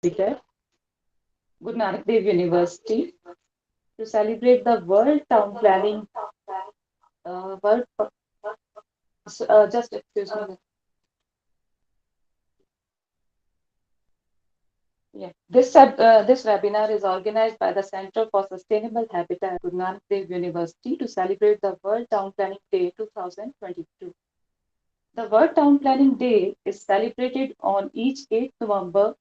visited Guru Nanak Dev University to celebrate the World Town Planning World. Just excuse me. Yeah. This webinar is organized by the Center for Sustainable Habitat, Guru Nanak Dev University, to celebrate the World Town Planning Day 2022. The World Town Planning Day is celebrated on each 8th November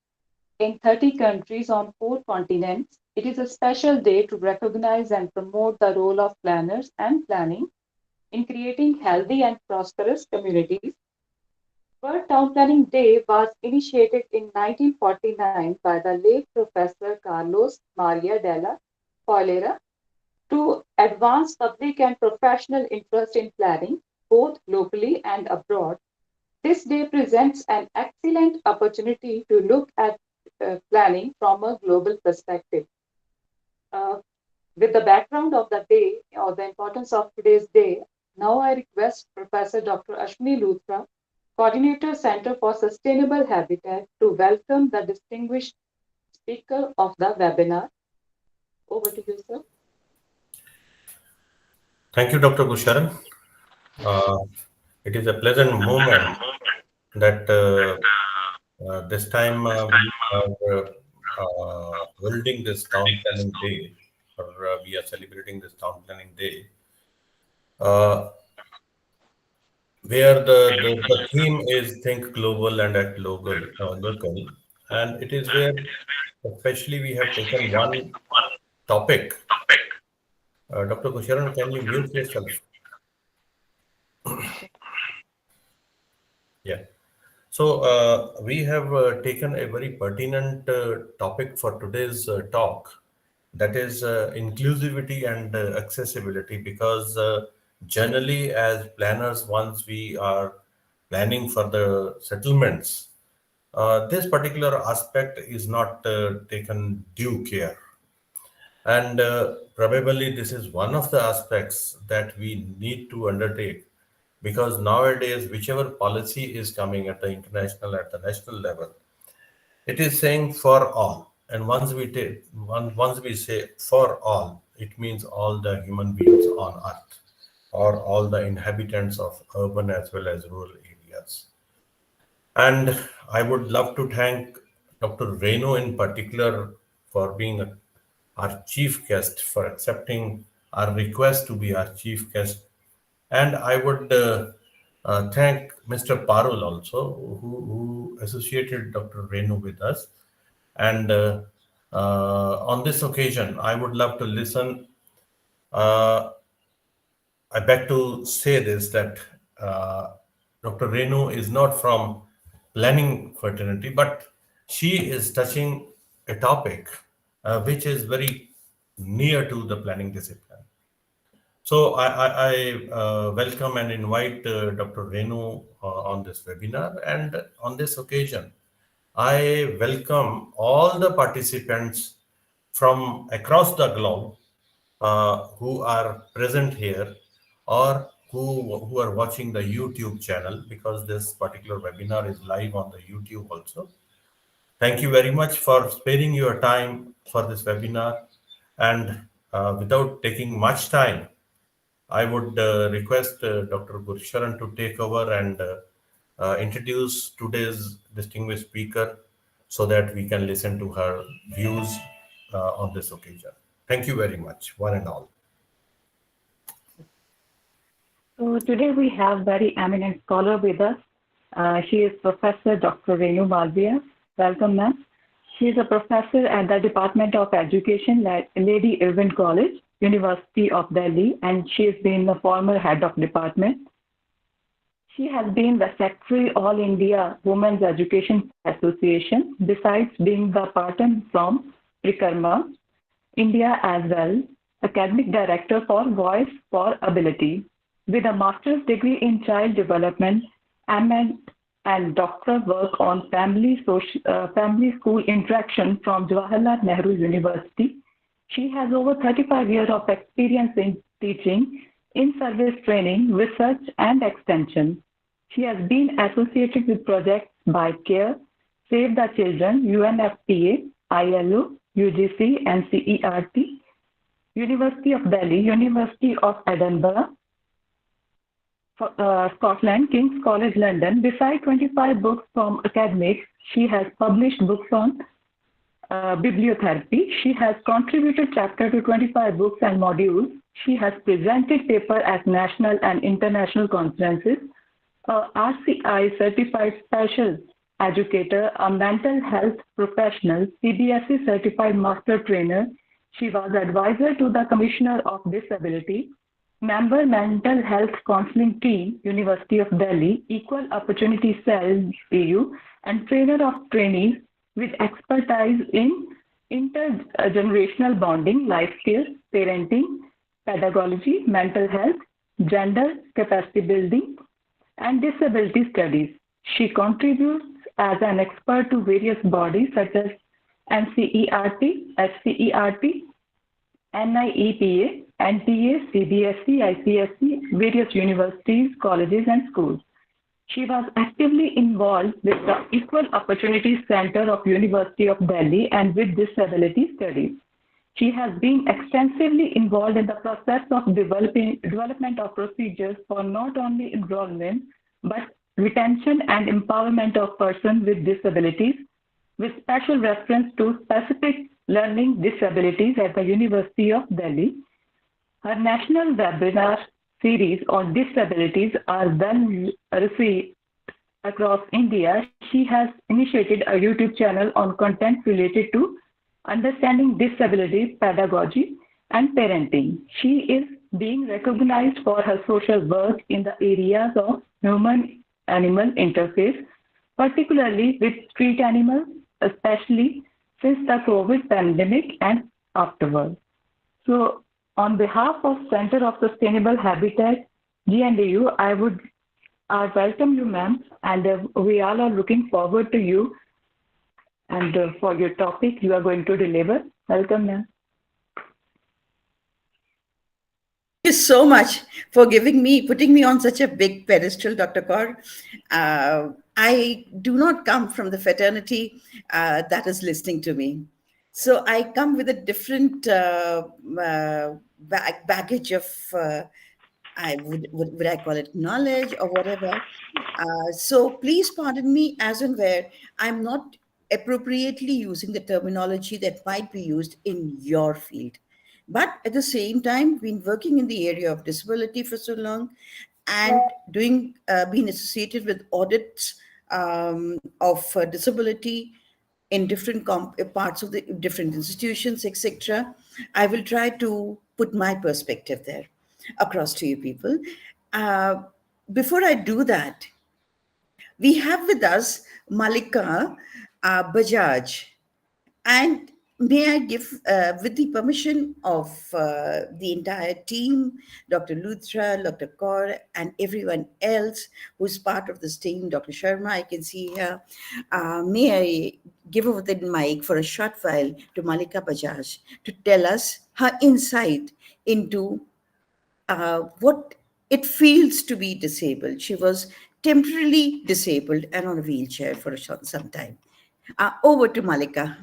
in 30 countries on 4 continents. It is a special day to recognize and promote the role of planners and planning in creating healthy and prosperous communities. World Town Planning Day was initiated in 1949 by the late Professor Carlos Maria della Foilera to advance public and professional interest in planning, both locally and abroad. This day presents an excellent opportunity to look at planning from a global perspective. Uh, with the background of the day or the importance of today's day, now I request Professor Dr. Ashwini Luthra, Coordinator Center for Sustainable Habitat, to welcome the distinguished speaker of the webinar. Over to you, sir. Thank you, Dr. Gusharan. Uh, it is a pleasant moment that this time we are holding this town planning day, or we are celebrating this town planning day, uh, where the theme is think global and act local. And it is where especially we have taken one topic. Dr. Gusharan, can you mute yourself? Yeah. So we have taken a very pertinent topic for today's talk, that is inclusivity and accessibility, because generally as planners, once we are planning for the settlements, this particular aspect is not taken due care. And probably this is one of the aspects that we need to undertake, because nowadays, whichever policy is coming at the international, at the national level, it is saying for all. And once we say for all, it means all the human beings on earth, or all the inhabitants of urban as well as rural areas. And I would love to thank Dr. Reno in particular for being our chief guest, for accepting our request to be our chief guest. And I would thank Mr. Parul also, who associated Dr. Renu with us. And on this occasion, I would love to listen. Uh, I beg to say this, that Dr. Renu is not from planning fraternity, but she is touching a topic which is very near to the planning discipline. So I welcome and invite Dr. Renu on this webinar. And on this occasion, I welcome all the participants from across the globe who are present here, or who are watching the YouTube channel, because this particular webinar is live on the YouTube also. Thank you very much for sparing your time for this webinar. And without taking much time, I would request Dr. Gursharan to take over and introduce today's distinguished speaker, so that we can listen to her views on this occasion. Thank you very much, one and all. So today we have very eminent scholar with us. She is Professor Dr. Renu Malviya. Welcome, ma'am. She is a professor at the Department of Education at Lady Irwin College, University of Delhi, and she has been the former head of department. She has been the Secretary All India Women's Education Association, besides being the partner from Prikarma, India as well, Academic Director for Voice for Ability. With a master's degree in child development, MN and doctoral work on family school interaction from Jawaharlal Nehru University, she has over 35 years of experience in teaching, in-service training, research, and extension. She has been associated with projects by CARE, Save the Children, UNFPA, ILO, UGC, NCERT, University of Delhi, University of Edinburgh, Scotland, King's College London. Besides 25 books from academics, she has published books on bibliotherapy. She has contributed chapter to 25 books and modules. She has presented paper at national and international conferences. A RCI certified special educator, a mental health professional, CBSE certified master trainer. She was advisor to the Commissioner of Disability, member Mental Health Counseling Team, University of Delhi, Equal Opportunity Cell, EU, and trainer of trainees with expertise in intergenerational bonding, life skills, parenting, pedagogy, mental health, gender capacity building, and disability studies. She contributes as an expert to various bodies such as NCERT, SCERT, NIEPA, NTA, CBSE, ICSE, various universities, colleges, and schools. She was actively involved with the Equal Opportunity Center of University of Delhi and with disability studies. She has been extensively involved in the process of development of procedures for not only enrollment but retention and empowerment of persons with disabilities, with special reference to specific learning disabilities at the University of Delhi. Her national webinar series on disabilities are well received across India. She has initiated a YouTube channel on content related to understanding disability, pedagogy, and parenting. She is being recognized for her social work in the areas of human animal interface, particularly with street animals, especially since the COVID pandemic and afterwards. So, on behalf of Center of Sustainable Habitat, GNDU, I welcome you, ma'am, and we all are looking forward to you and for your topic you are going to deliver. Welcome, ma'am. Thank you so much for putting me on such a big pedestal, Dr. Kaur. I do not come from the fraternity that is listening to me. So I come with a different baggage of, would I call it knowledge or whatever. So please pardon me as and where I'm not appropriately using the terminology that might be used in your field. But at the same time, been working in the area of disability for so long and being associated with audits of disability in different parts of the different institutions, etc. I will try to put my perspective there across to you people. Uh, Before I do that, we have with us Malika Bajaj. And may I give, with the permission of the entire team, Dr. Luthra, Dr. Kaur, and everyone else who's part of this team, Dr. Sharma, I can see here, may I give over the mic for a short while to Malika Bajaj to tell us her insight into what it feels to be disabled. She was temporarily disabled and on a wheelchair for some time. Over to Malika.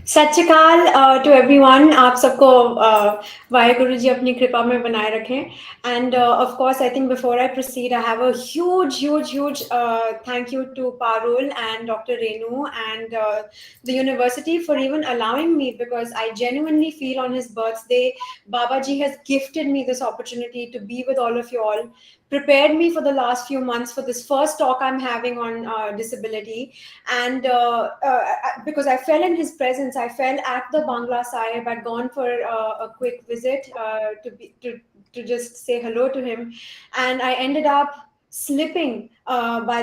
सत श्री अकाल to everyone. आप सबको वाहेगुरु जी अपनी कृपा में बनाए रखें. End of course I think before I proceed I have a huge thank you to Parul and Dr. Renu and the university for even allowing me, because I genuinely feel on his birthday Babaji has gifted me this opportunity to be with all of you all, prepared me for the last few months for this first talk I'm having on disability. And because I fell in his presence, I fell at the Bangla Sahib. I'd gone for a quick visit to just say hello to him, and I ended up slipping by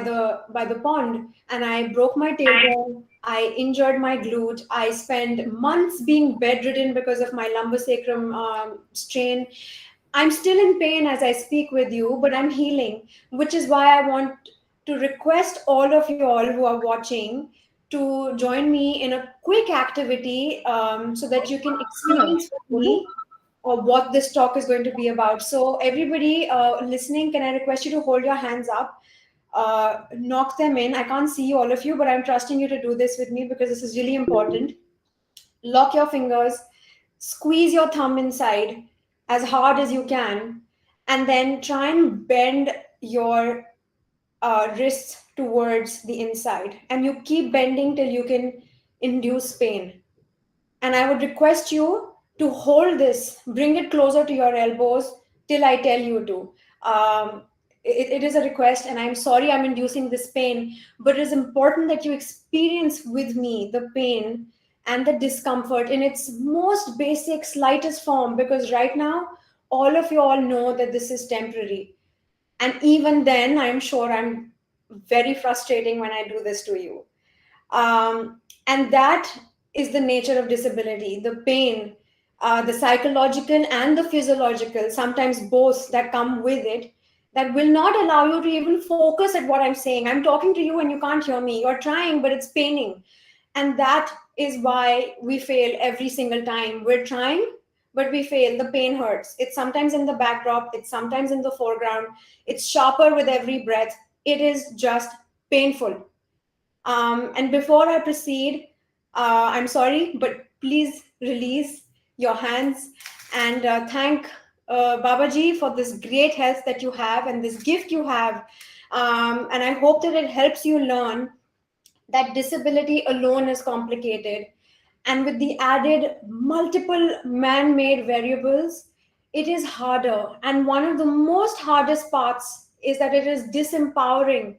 the pond, and I broke my tailbone. I injured my glute. I spent months being bedridden because of my lumbosacrum strain. I'm still in pain as I speak with you, but I'm healing, which is why I want to request all of you all who are watching to join me in a quick activity, so that you can experience with me what this talk is going to be about. So everybody listening, can I request you to hold your hands up? knock them in. I can't see all of you, but I'm trusting you to do this with me because this is really important. Lock your fingers, squeeze your thumb inside as hard as you can, and then try and bend your wrists towards the inside. And you keep bending till you can induce pain. And I would request you to hold this, bring it closer to your elbows till I tell you to. It is a request, and I'm sorry I'm inducing this pain, but it is important that you experience with me the pain and the discomfort in its most basic, slightest form, because right now, all of you all know that this is temporary. And even then, I'm sure I'm very frustrating when I do this to you. And that is the nature of disability, the pain, the psychological and the physiological, sometimes both that come with it, that will not allow you to even focus at what I'm saying. I'm talking to you and you can't hear me. You're trying, but it's paining. And that is why we fail every single time. We're trying, but we fail. The pain hurts. It's sometimes in the backdrop, it's sometimes in the foreground, it's sharper with every breath. It is just painful. And before I proceed, I'm sorry, but please release your hands and thank Babaji for this great health that you have and this gift you have. And I hope that it helps you learn that disability alone is complicated. And with the added multiple man made variables, it is harder. And one of the most hardest parts is that it is disempowering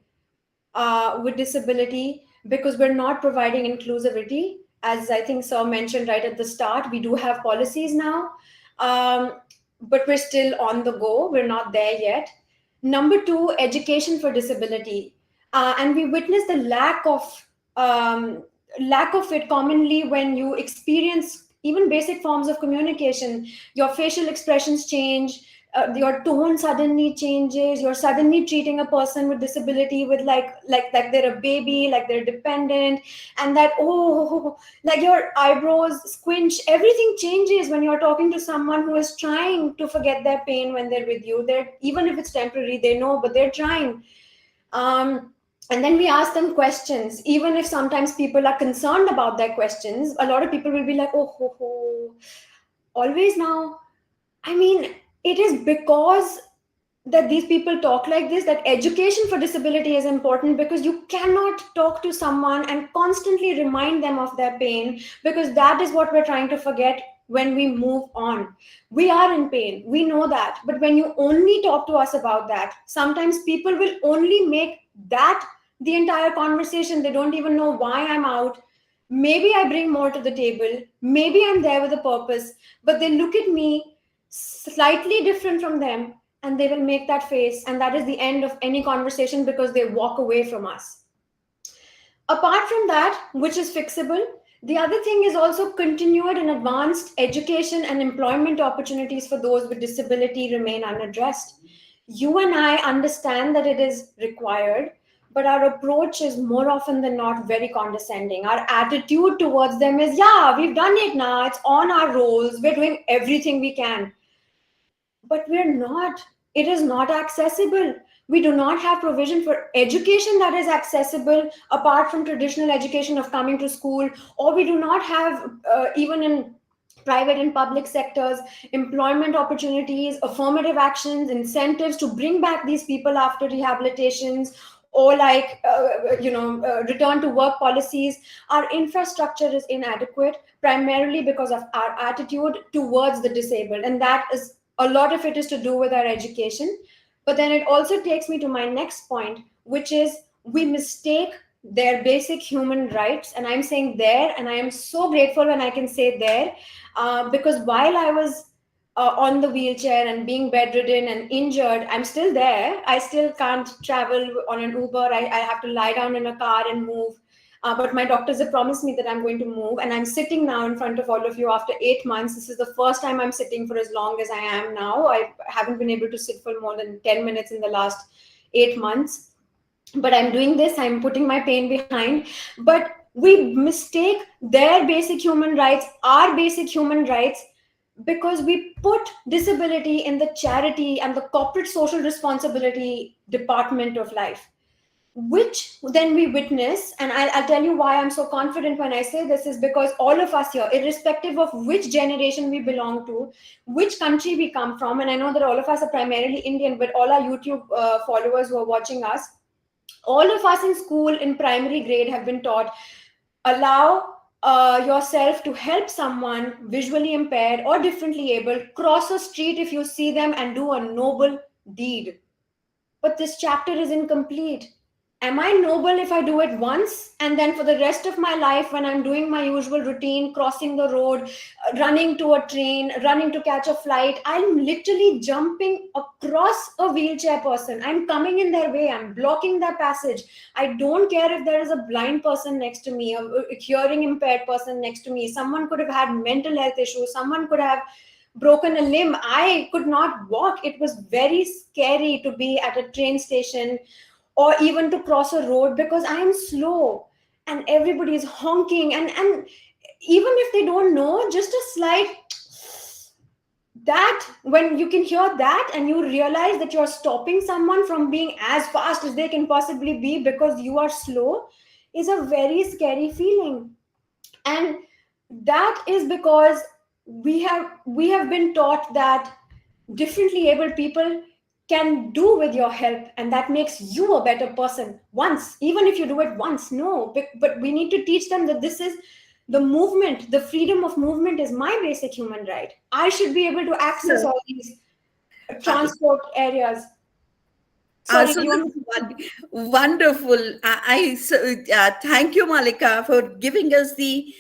with disability because we're not providing inclusivity. As I think Sir mentioned right at the start, we do have policies now, but we're still on the go. We're not there yet. Number two, education for disability. And we witness the lack of it commonly when you experience even basic forms of communication. Your facial expressions change, your tone suddenly changes. You're suddenly treating a person with disability with like they're a baby, like they're dependent, and that like your eyebrows squinch. Everything changes when you're talking to someone who is trying to forget their pain when they're with you. They're, even if it's temporary, they know, but they're trying. And then we ask them questions, even if sometimes people are concerned about their questions. A lot of people will be like, always now. I mean, it is because that these people talk like this that education for disability is important, because you cannot talk to someone and constantly remind them of their pain, because that is what we're trying to forget when we move on. We are in pain, we know that, but when you only talk to us about that, sometimes people will only make that the entire conversation. They don't even know why I'm out. Maybe I bring more to the table, maybe I'm there with a purpose, but they look at me slightly different from them and they will make that face, and that is the end of any conversation because they walk away from us. Apart from that, which is fixable, the other thing is also continued and advanced education and employment opportunities for those with disability remain unaddressed. You and I understand that it is required, but our approach is more often than not very condescending. Our attitude towards them is, yeah, we've done it now, it's on our rolls, we're doing everything we can. But we're not. It is not accessible. We do not have provision for education that is accessible apart from traditional education of coming to school, or we do not have, even in private and public sectors, employment opportunities, affirmative actions, incentives to bring back these people after rehabilitations, or like return to work policies. Our infrastructure is inadequate primarily because of our attitude towards the disabled, and that is, a lot of it is to do with our education. But then it also takes me to my next point, which is we mistake their basic human rights. And I'm saying there, and I am so grateful when I can say there, because while I was on the wheelchair and being bedridden and injured, I'm still there. I still can't travel on an Uber. I have to lie down in a car and move. But my doctors have promised me that I'm going to move. And I'm sitting now in front of all of you after 8 months. This is the first time I'm sitting for as long as I am now. I haven't been able to sit for more than 10 minutes in the last 8 months. But I'm doing this, I'm putting my pain behind. But we mistake their basic human rights, our basic human rights, because we put disability in the charity and the corporate social responsibility department of life. which then we witness. And I'll tell you why I'm so confident when I say this, is because all of us here, irrespective of which generation we belong to, which country we come from, and I know that all of us are primarily Indian, but all our YouTube followers who are watching us, all of us in school in primary grade have been taught, allow yourself to help someone visually impaired or differently able cross a street if you see them and do a noble deed. But this chapter is incomplete. Am I noble if I do it once, and then for the rest of my life, when I'm doing my usual routine, crossing the road, running to a train, running to catch a flight, I'm literally jumping across a wheelchair person. I'm coming in their way, I'm blocking their passage. I don't care if there is a blind person next to me, a hearing impaired person next to me, someone could have had mental health issues, someone could have broken a limb. I could not walk. It was very scary to be at a train station or even to cross a road because I am slow and everybody is honking. And even if they don't know, just a slight, that when you can hear that and you realize that you're stopping someone from being as fast as they can possibly be because you are slow, is a very scary feeling. And that is because we have been taught that differently able people can do with your help, and that makes you a better person once, even if you do it once. No, but we need to teach them that this is the movement, the freedom of movement is my basic human right. I should be able to access So, all these uh, transport areas. Sorry, so do you this want is to? wonderful. Thank you, Malika, for giving us the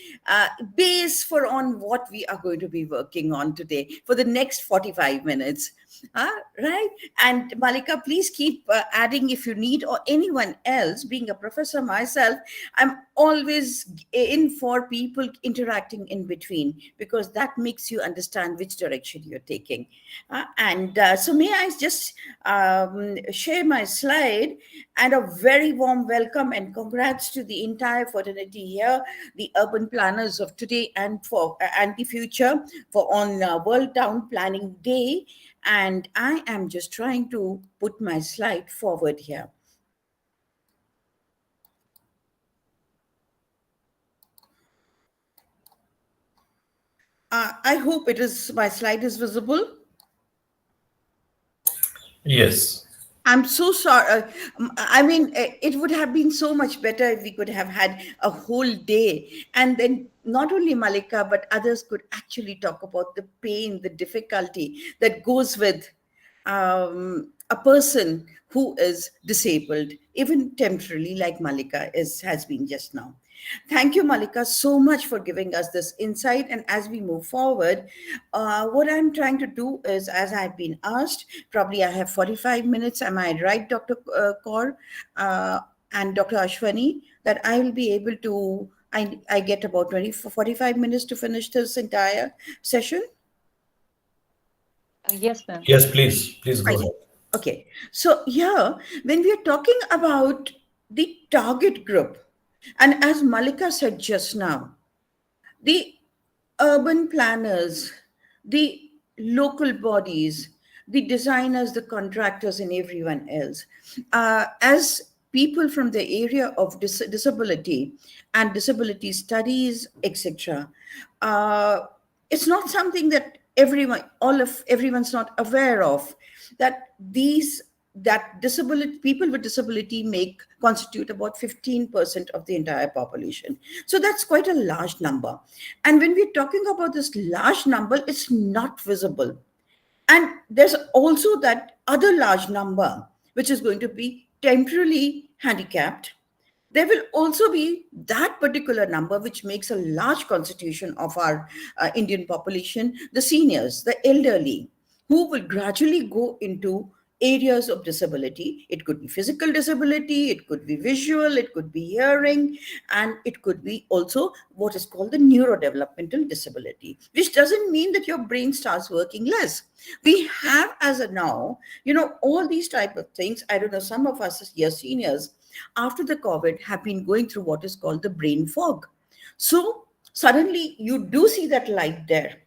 base for on what we are going to be working on today for the next 45 minutes. Right. And Malika, please keep adding if you need, or anyone else. Being a professor myself, I'm always in for people interacting in between, because that makes you understand which direction you're taking. So may I just share my slide, and a very warm welcome and congrats to the entire fraternity here, the urban planners of today and the future, for on World Town Planning Day. And I am just trying to put my slide forward here. I hope my slide is visible. Yes. I'm so sorry. I mean, it would have been so much better if we could have had a whole day. And then not only Malika, but others could actually talk about the pain, the difficulty that goes with a person who is disabled, even temporarily, like has been just now. Thank you, Malika, so much for giving us this insight. And as we move forward, what I'm trying to do is, as I've been asked, probably I have 45 minutes. Am I right, Dr. Kaur and Dr. Ashwani, that I will be able to, I get about 45 minutes to finish this entire session? Yes, ma'am. Yes, please. Please go Right. ahead. Okay. So here, when we are talking about the target group, and as Malika said just now, the urban planners, the local bodies, the designers, the contractors, and everyone else, as people from the area of disability and disability studies, etc., uh, it's not something that everyone's not aware of, that these that disability people with disability make constitute about 15% of the entire population. So that's quite a large number. And when we're talking about this large number, it's not visible. And there's also that other large number, which is going to be temporarily handicapped. There will also be that particular number, which makes a large constitution of our Indian population, the seniors, the elderly, who will gradually go into areas of disability. It could be physical disability, it could be visual, it could be hearing, and it could be also what is called the neurodevelopmental disability, which doesn't mean that your brain starts working less. We have, as of now, all these type of things. I don't know, some of us as your seniors, after the COVID, have been going through what is called the brain fog. So suddenly you do see that light there,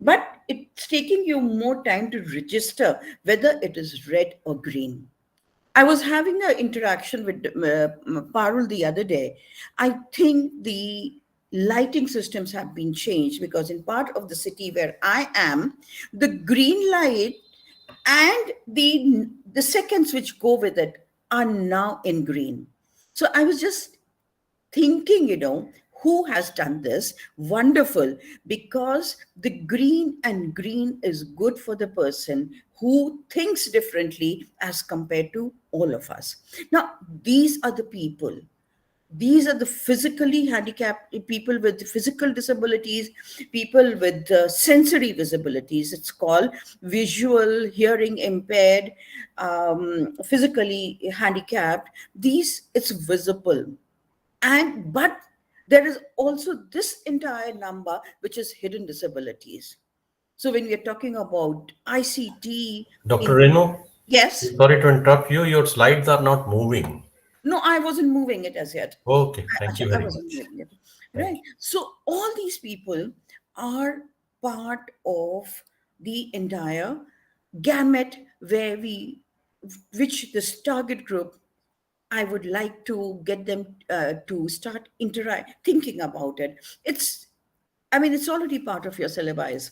but it's taking you more time to register whether it is red or green. I was having an interaction with Parul the other day. I think the lighting systems have been changed because in part of the city where I am, the green light and the seconds which go with it are now in green. So I was just thinking, who has done this? Wonderful, because the green and green is good for the person who thinks differently as compared to all of us. Now, these are the people. These are the physically handicapped people with physical disabilities, people with sensory disabilities. It's called visual, hearing impaired, physically handicapped. These, it's visible, and but there is also this entire number which is hidden disabilities. So when we are talking about ICT Dr. in, Renu, yes, sorry to interrupt you. Your slides are not moving. no, I wasn't moving it as yet. Okay, thank you I very wasn't much. moving it. Thank Right. you. So all these people are part of the entire gamut where which this target group, I would like to get them to start thinking about it. It's already part of your syllabus.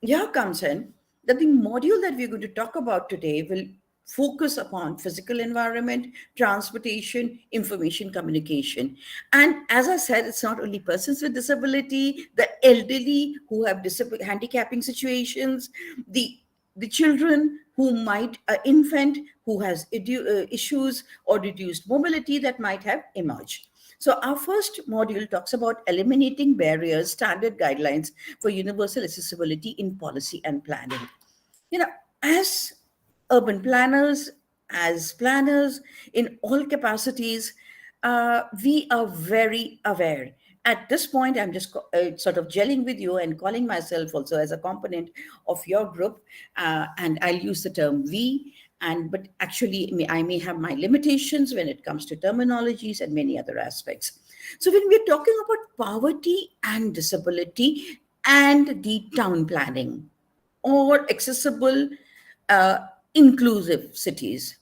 Here comes in that the module that we're going to talk about today will focus upon physical environment, transportation, information communication. And as I said, it's not only persons with disability, the elderly who have handicapping situations, the the children who might, infant who has issues or reduced mobility that might have emerged. So our first module talks about eliminating barriers, standard guidelines for universal accessibility in policy and planning. You know, as urban planners, as planners in all capacities, we are very aware. At this point, I'm just sort of gelling with you and calling myself also as a component of your group, and I'll use the term we. And but actually, I may have my limitations when it comes to terminologies and many other aspects. So when we're talking about poverty and disability and the town planning, or accessible, uh, inclusive cities.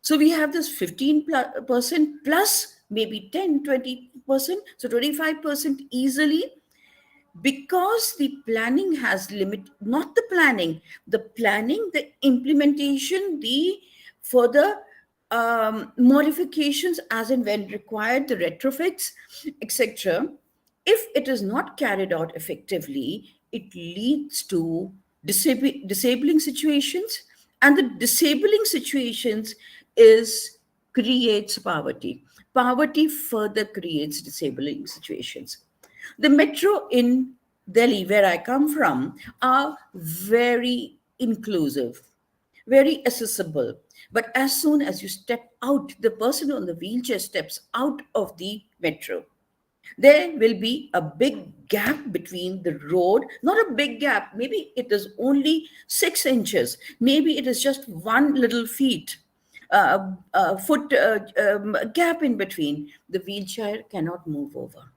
So we have this 15% plus maybe 10, 20%, so 25% easily, because the planning has limit, not the planning, the implementation, the further modifications as and when required, the retrofits, etc. If it is not carried out effectively, it leads to disabling situations, and the disabling situations is creates poverty. Poverty further creates disabling situations. The metro in Delhi, where I come from, are very inclusive, very accessible. But as soon as you step out, the person on the wheelchair steps out of the metro, there will be a big gap between the road, not a big gap, maybe it is only 6 inches, maybe it is just one little foot gap in between. The wheelchair cannot move over.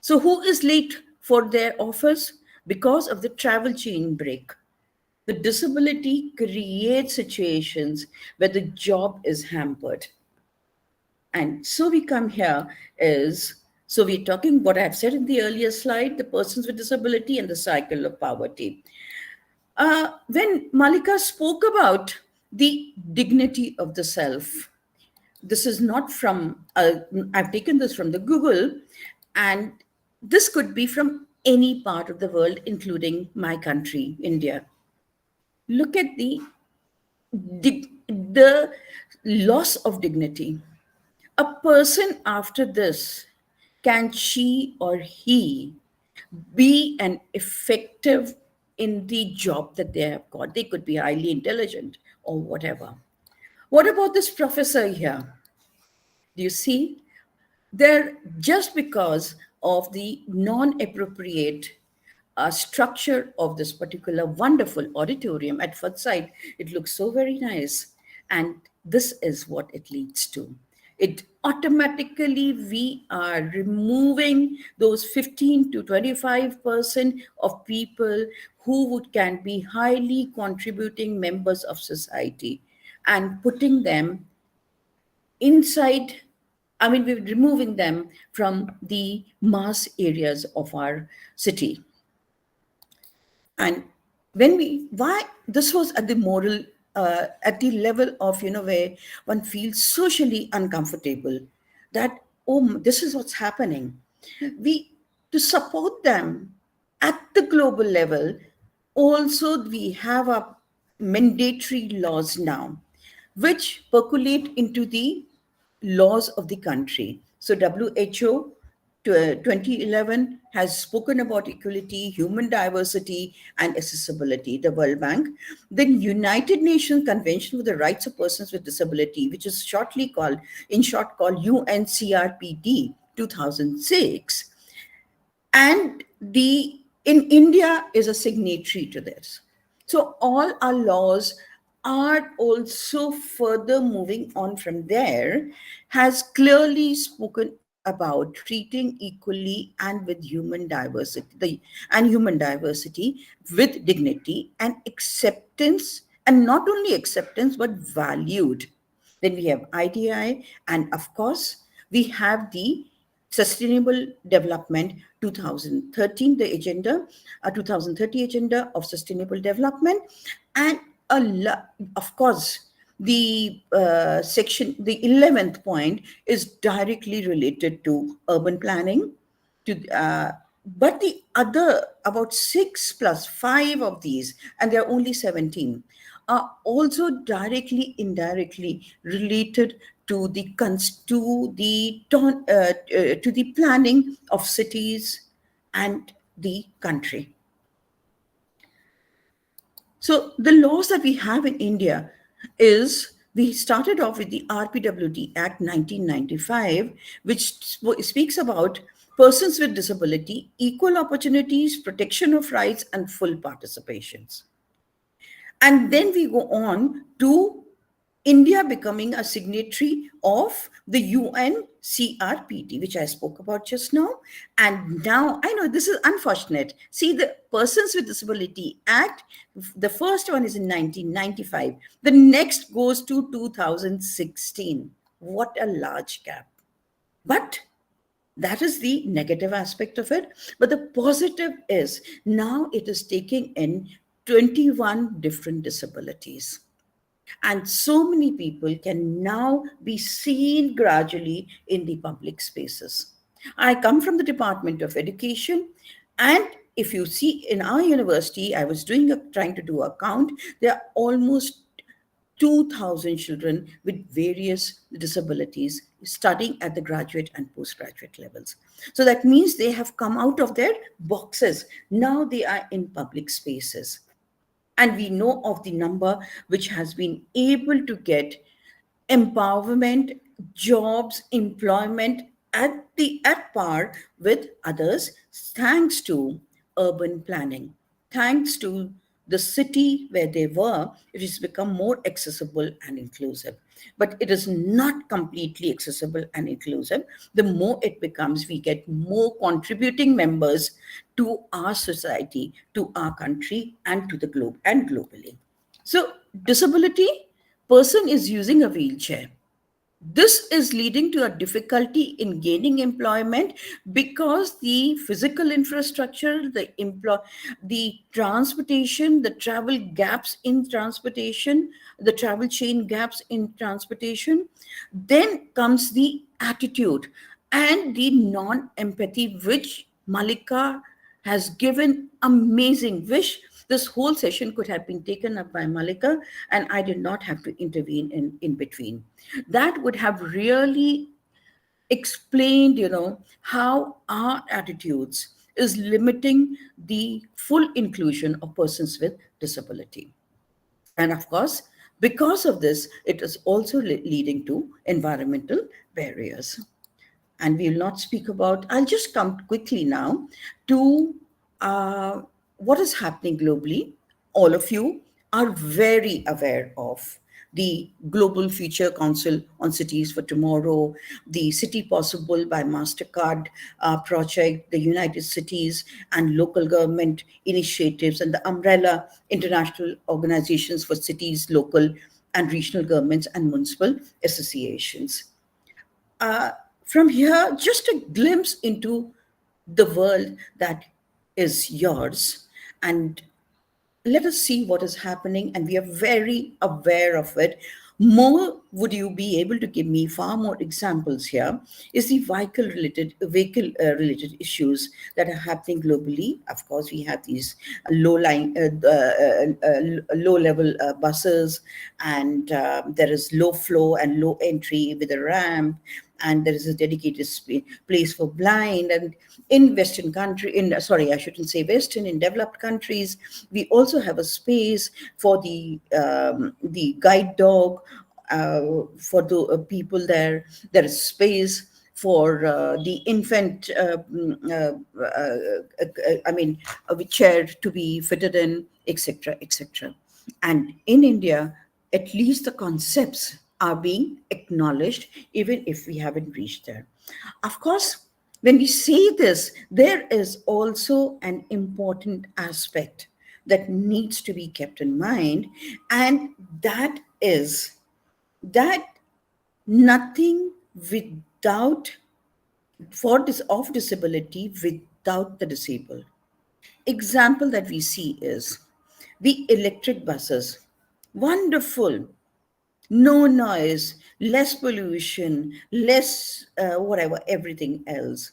So, who is late for their office? Because of the travel chain break. The disability creates situations where the job is hampered. And so we come here is, so we're talking what I've said in the earlier slide, the persons with disability and the cycle of poverty. When Malika spoke about the dignity of the self, this is not from, I've taken this from the Google, and this could be from any part of the world, including my country, India. Look at the loss of dignity. A person after this, can she or he be an effective in the job that they have got? They could be highly intelligent or whatever. What about this professor here? Do you see? There, just because of the non-appropriate structure of this particular wonderful auditorium at first sight, it looks so very nice. And this is what it leads to. It automatically, we are removing those 15 to 25% of people can be highly contributing members of society, and putting them inside, I mean, we're removing them from the mass areas of our city. And when we, why this was at the moral, at the level of, where one feels socially uncomfortable, that, oh, this is what's happening. We, to support them at the global level, also we have a mandatory laws now, which percolate into the laws of the country. So WHO 2011 has spoken about equality, human diversity, and accessibility. The World Bank, the United Nations Convention for the Rights of Persons with Disability, which is shortly called, in short, called UNCRPD 2006, and the in India is a signatory to this. So all our laws are also further moving on from there, has clearly spoken about treating equally and with human diversity, human diversity with dignity and acceptance, and not only acceptance but valued. Then we have IDI, and of course we have the Sustainable Development 2013, the agenda, 2030 agenda of sustainable development, and of course, the the 11th point is directly related to urban planning. But the other, about 6 plus 5 of these, and there are only 17, are also directly, indirectly related to the to the planning of cities and the country. So the laws that we have in India is, we started off with the RPWD Act 1995, which speaks about persons with disability, equal opportunities, protection of rights, and full participations. And then we go on to India becoming a signatory of the UNCRPD, which I spoke about just now. And now, I know this is unfortunate. See, the Persons with Disability Act, the first one is in 1995. The next goes to 2016. What a large gap. But that is the negative aspect of it. But the positive is, now it is taking in 21 different disabilities. And so many people can now be seen gradually in the public spaces. I come from the Department of Education, and if you see in our university, I was trying to do a count, there are almost 2,000 children with various disabilities studying at the graduate and postgraduate levels. So that means they have come out of their boxes. Now they are in public spaces. And we know of the number which has been able to get empowerment, jobs, employment at par with others, thanks to urban planning, thanks to the city where they were, it has become more accessible and inclusive. But it is not completely accessible and inclusive. The more it becomes, we get more contributing members to our society, to our country, and to the globe and globally. So, disability, person is using a wheelchair. This is leading to a difficulty in gaining employment because the physical infrastructure, the transportation, the travel gaps in transportation, the travel chain gaps in transportation. Then comes the attitude and the non-empathy, which Malika has given amazing. Wish this whole session could have been taken up by Malika and I did not have to intervene in between. That would have really explained, how our attitudes is limiting the full inclusion of persons with disability. And of course, because of this, it is also leading to environmental barriers. And we will not speak about, I'll just come quickly now to what is happening globally. All of you are very aware of the Global Future Council on Cities for Tomorrow, the City Possible by MasterCard project, the United Cities and local government initiatives, and the umbrella international organizations for cities, local and regional governments and municipal associations. Uh, from here, just a glimpse into the world that is yours, and let us see what is happening, and we are very aware of it. More, would you be able to give me far more examples here, is the vehicle related issues that are happening globally. Of course, we have these low level buses, and there is low flow and low entry with a ramp, and there is a dedicated place for blind. And in western country in sorry, I shouldn't say western, in developed countries, we also have a space for the guide dog. For the people there, there is space for the infant, I mean, a chair to be fitted in, etc., etc. And in India, at least the concepts are being acknowledged, even if we haven't reached there. Of course, when we say this, there is also an important aspect that needs to be kept in mind, and that is that nothing without for this of disability without the disabled. Example that we see is the electric buses. Wonderful, no noise, less pollution, less whatever, everything else.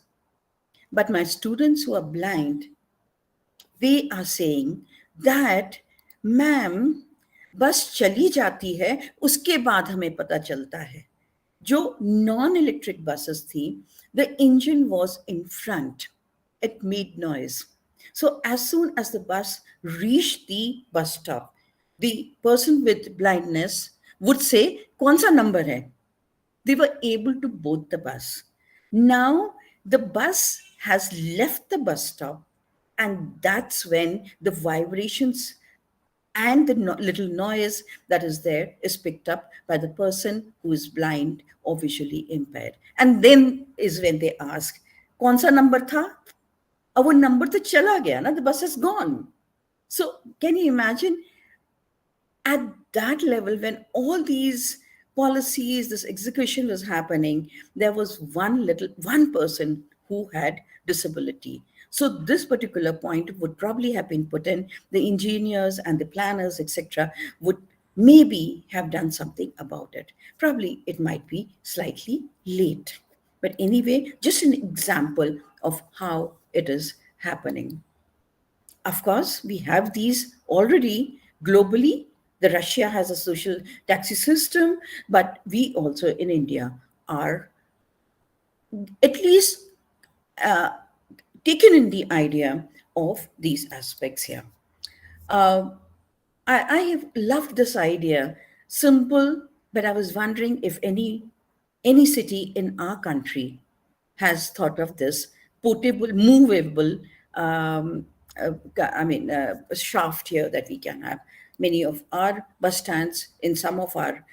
But my students who are blind, they are saying that, ma'am, बस चली जाती है, उसके बाद हमें पता चलता है. जो non-electric buses थी, the engine was in front. It made noise. So as soon as the bus reached the bus stop, the person with blindness would say, कौन सा number है? They were able to board the bus. Now the bus has left the bus stop, and that's when the vibrations and the little noise that is there is picked up by the person who is blind or visually impaired. And then is when they ask, कौन सा number था? अब वो number तो चला गया ना, the bus is gone. So can you imagine, at that level, when all these policies, this execution was happening, there was one person who had disability. So this particular point would probably have been put in, the engineers and the planners, etc., would maybe have done something about it. Probably it might be slightly late. But anyway, just an example of how it is happening. Of course, we have these already globally. The Russia has a social taxi system, but we also in India are at least taken in the idea of these aspects here. I have loved this idea, simple, but I was wondering if any city in our country has thought of this portable, movable, shaft here that we can have. Many of our bus stands in some of our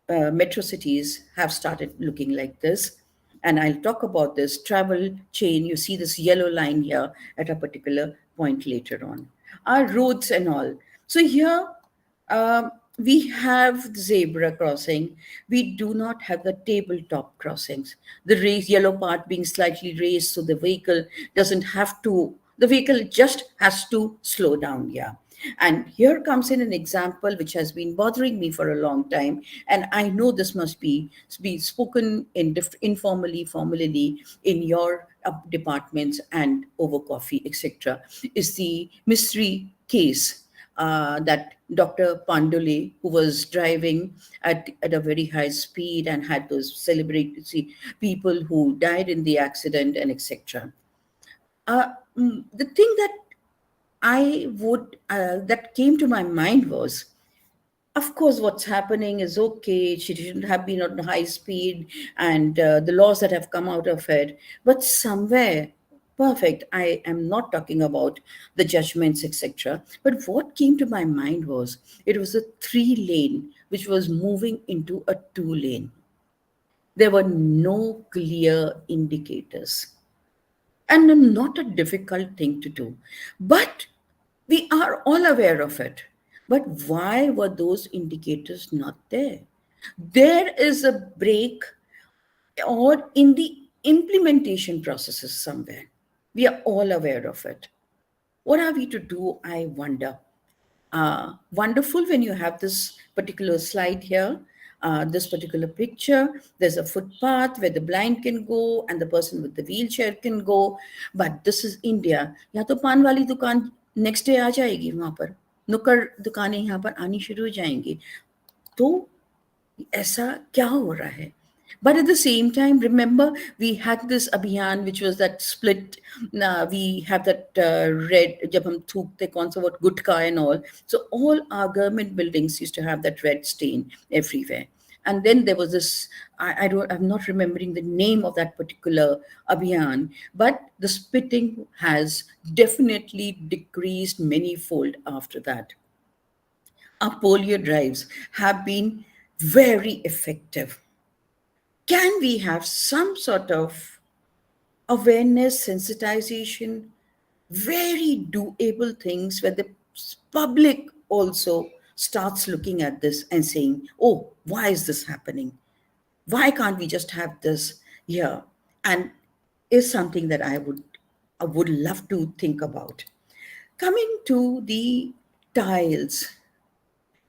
metro cities have started looking like this. And I'll talk about this travel chain. You see this yellow line here at a particular point later on. Our roads and all. So here we have the zebra crossing. We do not have the tabletop crossings. The yellow part being slightly raised, so the vehicle just has to slow down here. And here comes in an example which has been bothering me for a long time, and I know this must be spoken in informally, formally in your departments and over coffee, etc. Is the mystery case that Dr. Pandole, who was driving at a very high speed and had those celebrity people who died in the accident and etc. The thing that came to my mind was, of course, what's happening is okay. She shouldn't have been on high speed, and the laws that have come out of it. But somewhere, perfect. I am not talking about the judgments, etc. But what came to my mind was, it was a 3-lane which was moving into a 2-lane. There were no clear indicators, and not a difficult thing to do. But we are all aware of it. But why were those indicators not there? There is a break or in the implementation processes somewhere. We are all aware of it. What are we to do, I wonder? Wonderful when you have this particular slide here, this particular picture. There's a footpath where the blind can go and the person with the wheelchair can go. But this is India. या तो पान वाली दुकान next day आ जाएगी वहां पर, नुक्कड़ दुकानें यहाँ पर आनी शुरू हो जाएंगी. तो ऐसा क्या हो रहा है? But at the same time, remember, we had this abhiyan, which was that split. We have that red, jab hum thukte kaun sa what gutka and all. So all our government buildings used to have that red stain everywhere. And then there was this, I'm not remembering the name of that particular abhiyan, but the spitting has definitely decreased many-fold after that. Our polio drives have been very effective. Can we have some sort of awareness, sensitization, very doable things where the public also starts looking at this and saying, oh, why is this happening? Why can't we just have this here? And is something that I would love to think about. Coming to the tiles,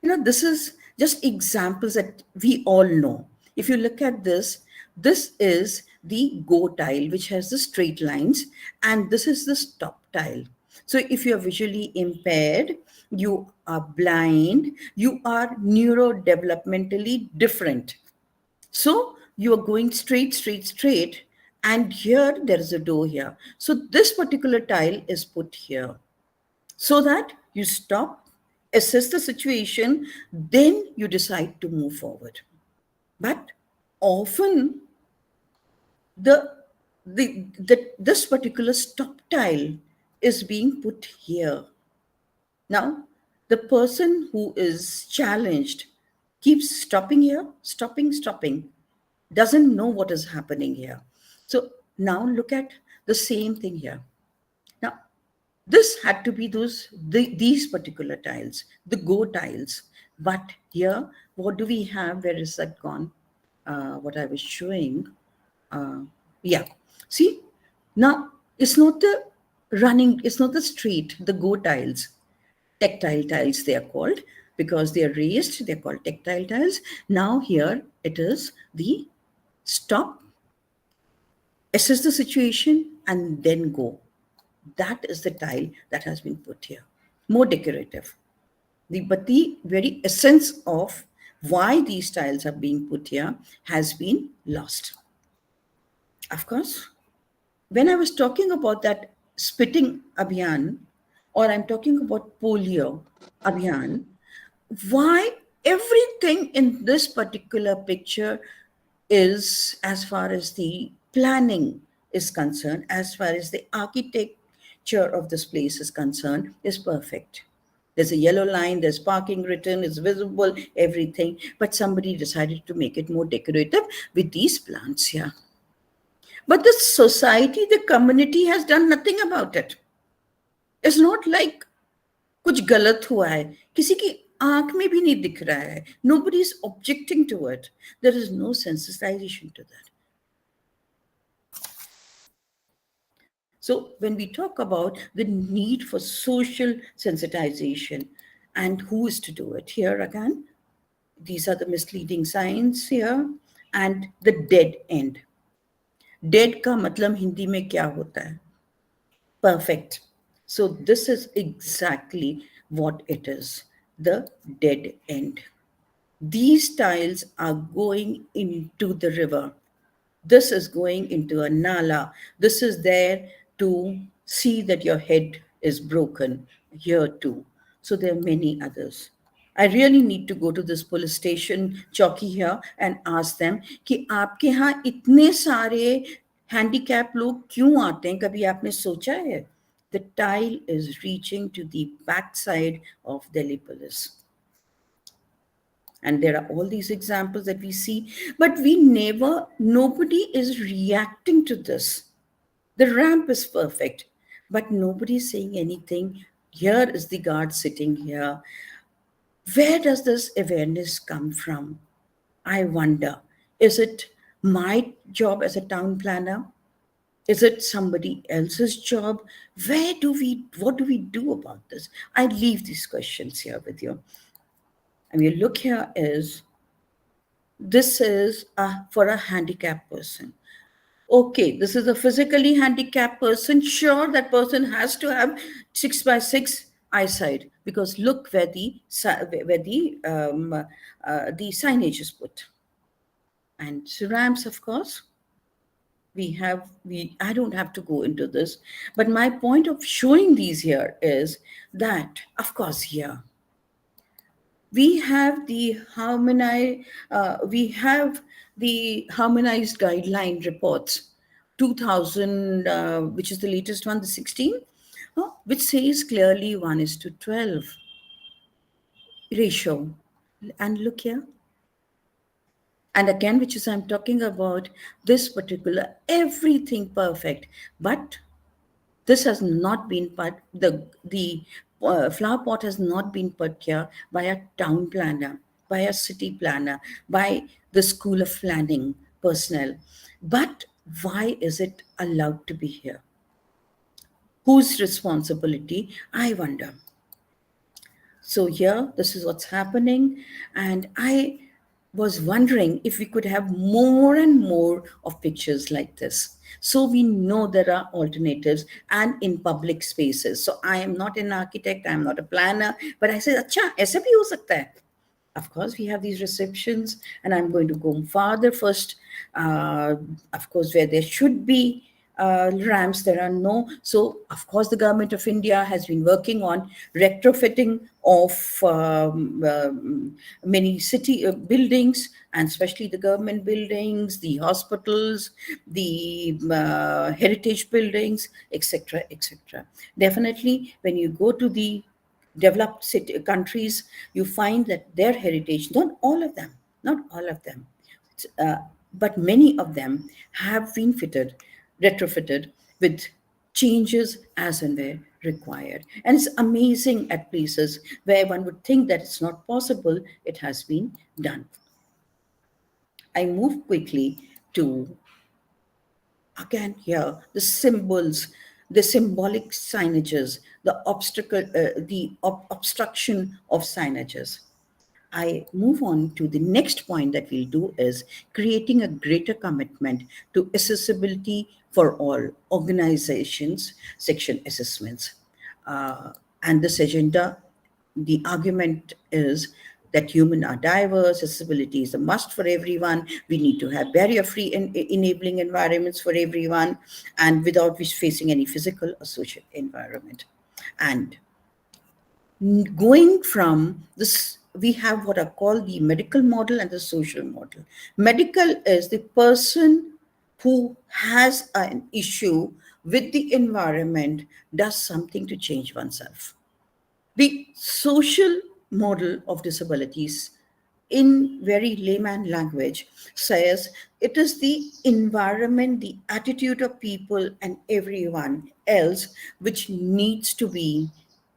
this is just examples that we all know. If you look at this, this is the go tile, which has the straight lines, and this is the stop tile. So if you are visually impaired, you are blind, you are neurodevelopmentally different. So you are going straight, and here there is a door here. So this particular tile is put here so that you stop, assess the situation, then you decide to move forward. But often this particular stop tile is being put here. Now, the person who is challenged keeps stopping here, stopping, doesn't know what is happening here. So now look at the same thing here. Now, this had to be these particular tiles, the go tiles. But here, what do we have? Where is that gone? What I was showing. Yeah. See, now it's not the running, it's not the street, the go tiles. Tactile tiles, they are called, because they are raised, they're called tactile tiles. Now here it is the stop, assess the situation, and then go. That is the tile that has been put here. More decorative. But the very essence of why these tiles are being put here has been lost. Of course, when I was talking about that spitting abhiyan, or I'm talking about polio abhiyan, why everything in this particular picture is, as far as the planning is concerned, as far as the architecture of this place is concerned, is perfect. There's a yellow line, there's parking written, it's visible, everything. But somebody decided to make it more decorative with these plants here. But the society, the community has done nothing about it. It's not like कुछ गलत हुआ है, किसी की आंख में भी नहीं दिख रहा है. Nobody is objecting to it. There is no sensitization to that. So when we talk about the need for social sensitization and who is to do it, here again, these are the misleading signs here, and the dead end. Dead का मतलब हिंदी में क्या होता है? Perfect. So this is exactly what it is, the dead end. These tiles are going into the river. This is going into a nala. This is there to see that your head is broken here too. So there are many others. I really need to go to this police station, chowki here, and ask them कि आपके यहाँ इतने सारे handicap लोग क्यों आते हैं? कभी आपने सोचा है? The tile is reaching to the backside of Delhi police. And there are all these examples that we see, but nobody is reacting to this. The ramp is perfect, but nobody is saying anything. Here is the guard sitting here. Where does this awareness come from? I wonder. Is it my job as a town planner? Is it somebody else's job? What do we do about this? I leave these questions here with you. And you look here is, this is for a handicapped person. Okay, this is a physically handicapped person. Sure, that person has to have 6 by 6 eyesight, because look where the signage is put. And cerams, of course, we I don't have to go into this, but my point of showing these here is that, of course, here we have the harmonized guideline reports 2000, which is the latest one, the 16, which says clearly 1:12 ratio. And look here, and again, which is I'm talking about this particular everything perfect, but this has not been put, the flower pot has not been put here by a town planner, by a city planner, by the school of planning personnel. But why is it allowed to be here? Whose responsibility, I wonder. So here, this is what's happening. And I was wondering if we could have more and more of pictures like this. So we know there are alternatives and in public spaces. So I am not an architect, I'm not a planner, but I said, acha, aisa bhi ho sakta hai. Of course, we have these receptions, and I'm going to go farther first. Of course, where there should be ramps, there are no. So, of course, the government of India has been working on retrofitting of many city buildings, and especially the government buildings, the hospitals, the heritage buildings, etc., etc. Definitely, when you go to the developed countries, you find that their heritage, not all of them, uh, but many of them have been retrofitted with changes as and where required. And it's amazing at places where one would think that it's not possible, it has been done. I move quickly to, again here, the symbols, the symbolic signages, the obstruction of signages. I move on to the next point that we'll do is creating a greater commitment to accessibility for all organizations, section assessments. And this agenda, the argument is that humans are diverse, accessibility is a must for everyone. We need to have barrier-free and enabling environments for everyone, and without facing any physical or social environment. And going from this, we have what are called the medical model and the social model. Medical is the person who has an issue with the environment, does something to change oneself. The social model of disabilities, in very layman language, says it is the environment, the attitude of people and everyone else which needs to be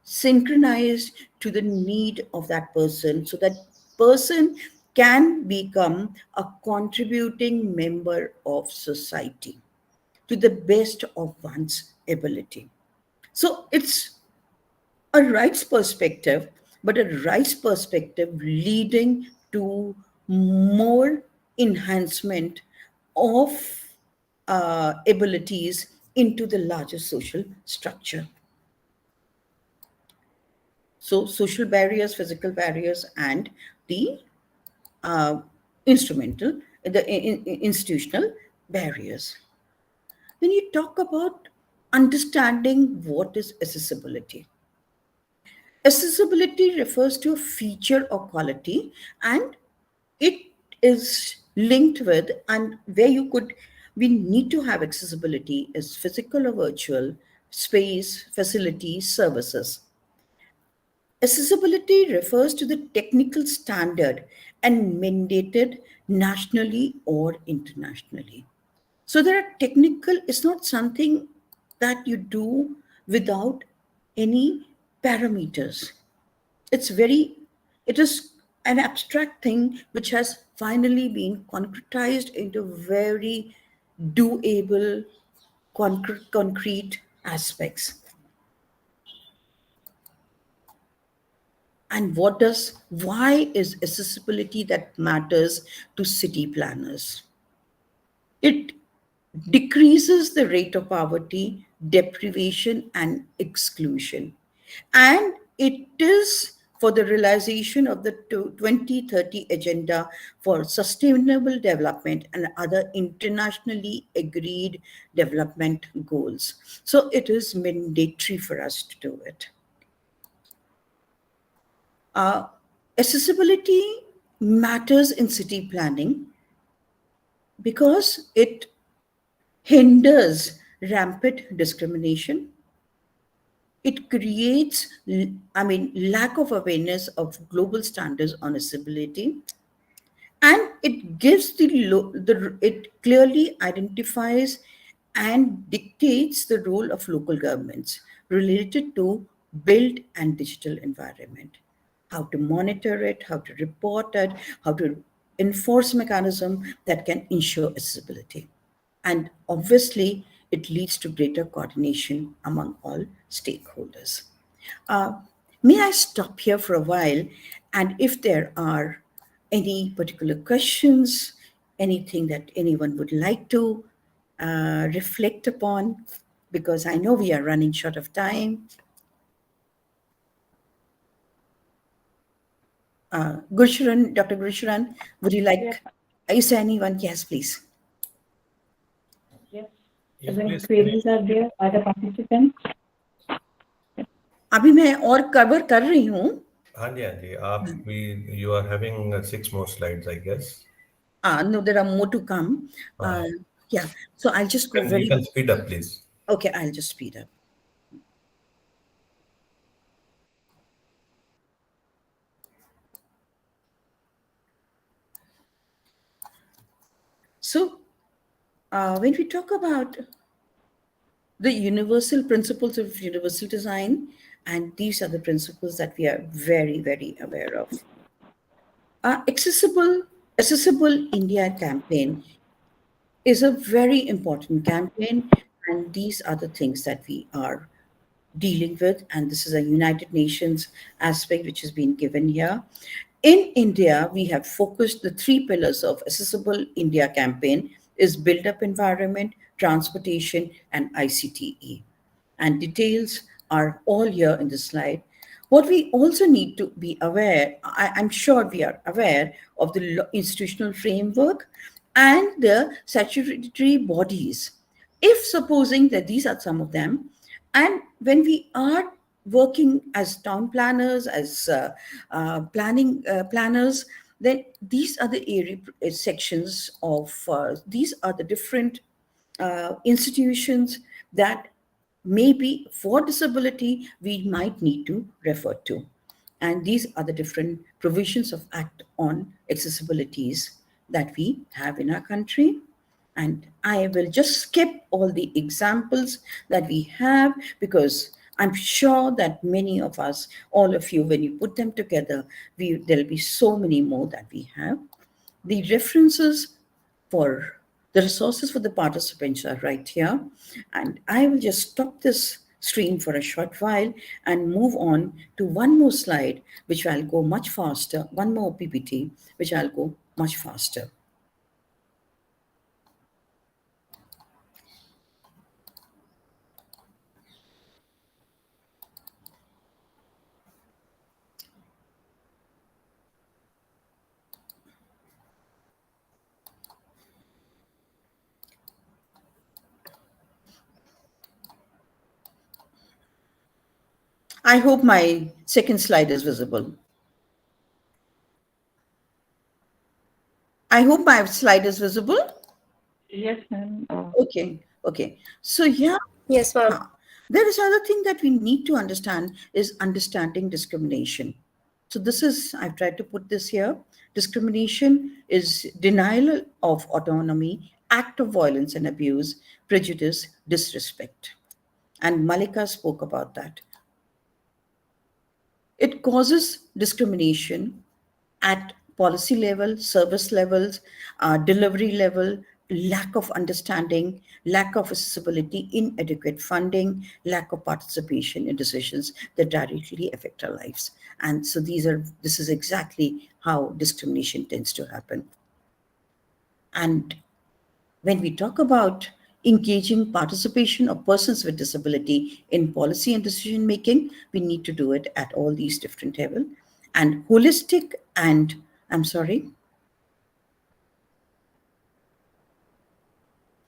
synchronized to the need of that person, so that person can become a contributing member of society to the best of one's ability. So it's a rights perspective, but a rights perspective leading to more enhancement of abilities into the larger social structure. So social barriers, physical barriers, and the uh, institutional barriers. When you talk about understanding what is accessibility, accessibility refers to a feature or quality, and it is linked with, and where we need to have accessibility is physical or virtual, space, facilities, services. Accessibility refers to the technical standard and mandated nationally or internationally. So there are technical, it's not something that you do without any parameters. It's very It is an abstract thing which has finally been concretized into very doable, concrete aspects. And why is accessibility that matters to city planners? It decreases the rate of poverty, deprivation, and exclusion. And it is for the realization of the 2030 Agenda for Sustainable Development and other internationally agreed development goals. So it is mandatory for us to do it. Uh, Accessibility matters in city planning because it hinders rampant discrimination. It creates, lack of awareness of global standards on accessibility, and it gives it clearly identifies and dictates the role of local governments related to built and digital environment, how to monitor it, how to report it, how to enforce mechanism that can ensure accessibility. And obviously, it leads to greater coordination among all stakeholders. Uh, may I stop here for a while? And if there are any particular questions, anything that anyone would like to reflect upon, because I know we are running short of time. Gursharan, Dr. Gursharan, would you Yes, like, is there anyone? Yes, please. yes. Yes, Any please. queries are there by the participants? अभी मैं और cover कर रही हूँ. हाँ जी, हाँ जी, आप भी, you are having 6 more slides, I guess. No, there are more to come. Yeah, so I'll just go You very. can speed up, please. Okay, I'll just speed up. So, when we talk about the universal principles of universal design, and these are the principles that we are very, very aware of. Accessible India campaign is a very important campaign, and these are the things that we are dealing with, and this is a United Nations aspect which has been given here. In India, we have focused the three pillars of Accessible India campaign is built up environment, transportation, and ICTE. And details are all here in the slide. What we also need to be aware, I'm sure we are aware of the institutional framework and the statutory bodies. If supposing that these are some of them, and when we are working as town planners, as planning planners, then these are the area sections of these are the different institutions that maybe for disability we might need to refer to. And these are the different provisions of Act on Accessibilities that we have in our country. And I will just skip all the examples that we have because I'm sure that many of us, all of you, when you put them together, there'll be so many more that we have. The references for the resources for the participants are right here. And I will just stop this screen for a short while and move on to one more slide, which I'll go much faster, one more PPT, which I'll go much faster. I hope my second slide is visible. I hope my slide is visible. Yes, ma'am. Okay. So yeah, Yes, ma'am. there is another thing that we need to understand is understanding discrimination. So this is, I've tried to put this here. Discrimination is denial of autonomy, act of violence and abuse, prejudice, disrespect. And Malika spoke about that. It causes discrimination at policy level, service levels, delivery level, lack of understanding, lack of accessibility, inadequate funding, lack of participation in decisions that directly affect our lives. And so this is exactly how discrimination tends to happen. And when we talk about engaging participation of persons with disability in policy and decision making, we need to do it at all these different levels. And holistic and, I'm sorry,